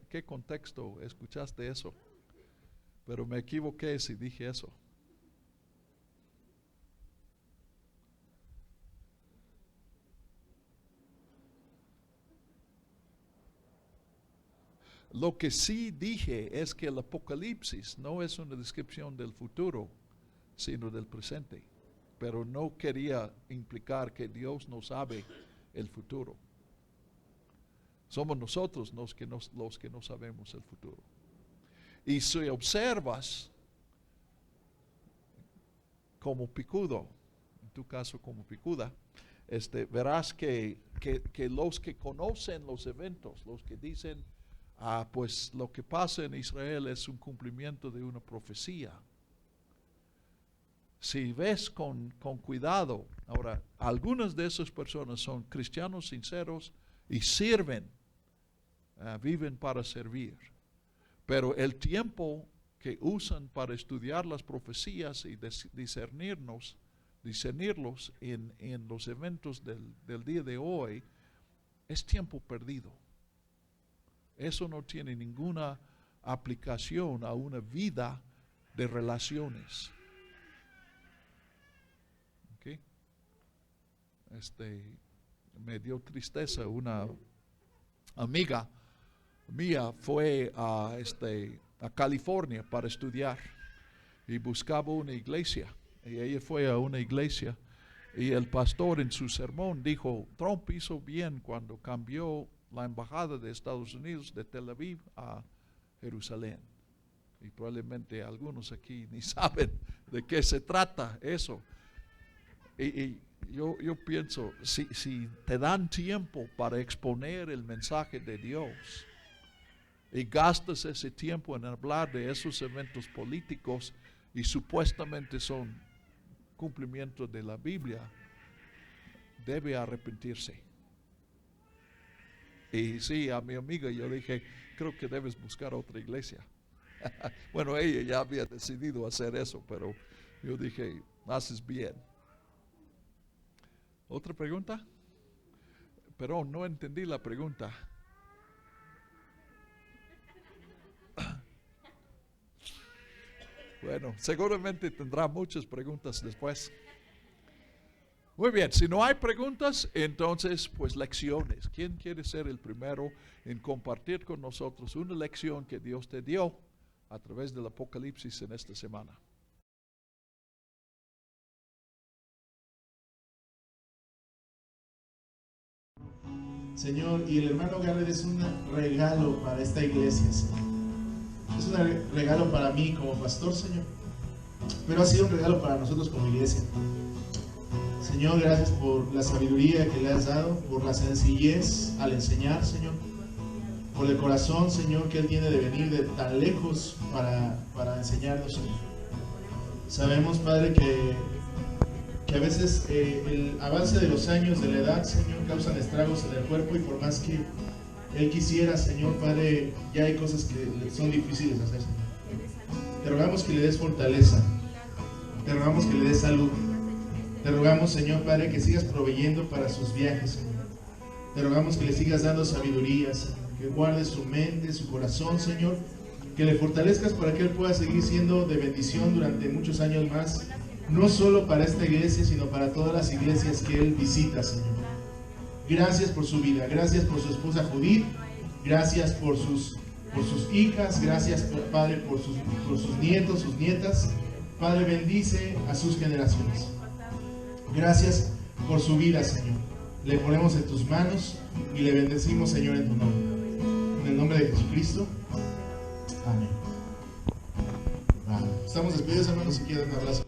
A: qué contexto escuchaste eso, pero me equivoqué si dije eso. Lo que sí dije es que el Apocalipsis no es una descripción del futuro, sino del presente. Pero no quería implicar que Dios no sabe el futuro. Somos nosotros los que no sabemos el futuro. Y si observas como picudo, en tu caso como picuda, verás que los que conocen los eventos, los que dicen, pues lo que pasa en Israel es un cumplimiento de una profecía. Si ves con cuidado, ahora, algunas de esas personas son cristianos sinceros y sirven, viven para servir. Pero el tiempo que usan para estudiar las profecías y discernirlos en los eventos del día de hoy, es tiempo perdido. Eso no tiene ninguna aplicación a una vida de relaciones. ¿Okay? Me dio tristeza. Una amiga mía fue a California para estudiar y buscaba una iglesia. Y ella fue a una iglesia y el pastor en su sermón dijo, Trump hizo bien cuando cambió la embajada de Estados Unidos de Tel Aviv a Jerusalén. Y probablemente algunos aquí ni saben de qué se trata eso. Y yo pienso, si te dan tiempo para exponer el mensaje de Dios y gastas ese tiempo en hablar de esos eventos políticos y supuestamente son cumplimientos de la Biblia, debe arrepentirse. Y sí, a mi amiga yo dije, creo que debes buscar otra iglesia. Bueno, ella ya había decidido hacer eso, pero yo dije, haces bien. ¿Otra pregunta? Pero no entendí la pregunta. Bueno, seguramente tendrá muchas preguntas después. Muy bien, si no hay preguntas, entonces pues lecciones. ¿Quién quiere ser el primero en compartir con nosotros una lección que Dios te dio a través del Apocalipsis en esta semana?
C: Señor, y el hermano Garrett es un regalo para esta iglesia, Señor. Es un regalo para mí como pastor, Señor, pero ha sido un regalo para nosotros como iglesia. Señor, gracias por la sabiduría que le has dado, por la sencillez al enseñar, Señor, por el corazón, Señor, que Él tiene de venir de tan lejos para enseñarnos, Señor. Sabemos, Padre, que a veces el avance de los años, de la edad, Señor, causan estragos en el cuerpo, y por más que Él quisiera, Señor, Padre, ya hay cosas que son difíciles de hacer, Señor. Te rogamos que le des fortaleza, te rogamos que le des salud, te rogamos, Señor, Padre, que sigas proveyendo para sus viajes, Señor. Te rogamos que le sigas dando sabiduría, Señor, que guardes su mente, su corazón, Señor, que le fortalezcas para que Él pueda seguir siendo de bendición durante muchos años más, no solo para esta iglesia, sino para todas las iglesias que Él visita, Señor. Gracias por su vida, gracias por su esposa Judith, gracias por sus hijas, gracias, Padre, por sus nietos, sus nietas. Padre, bendice a sus generaciones. Gracias por su vida, Señor. Le ponemos en tus manos y le bendecimos, Señor, en tu nombre. En el nombre de Jesucristo. Amén. Estamos despedidos, hermanos, si quieren un abrazo.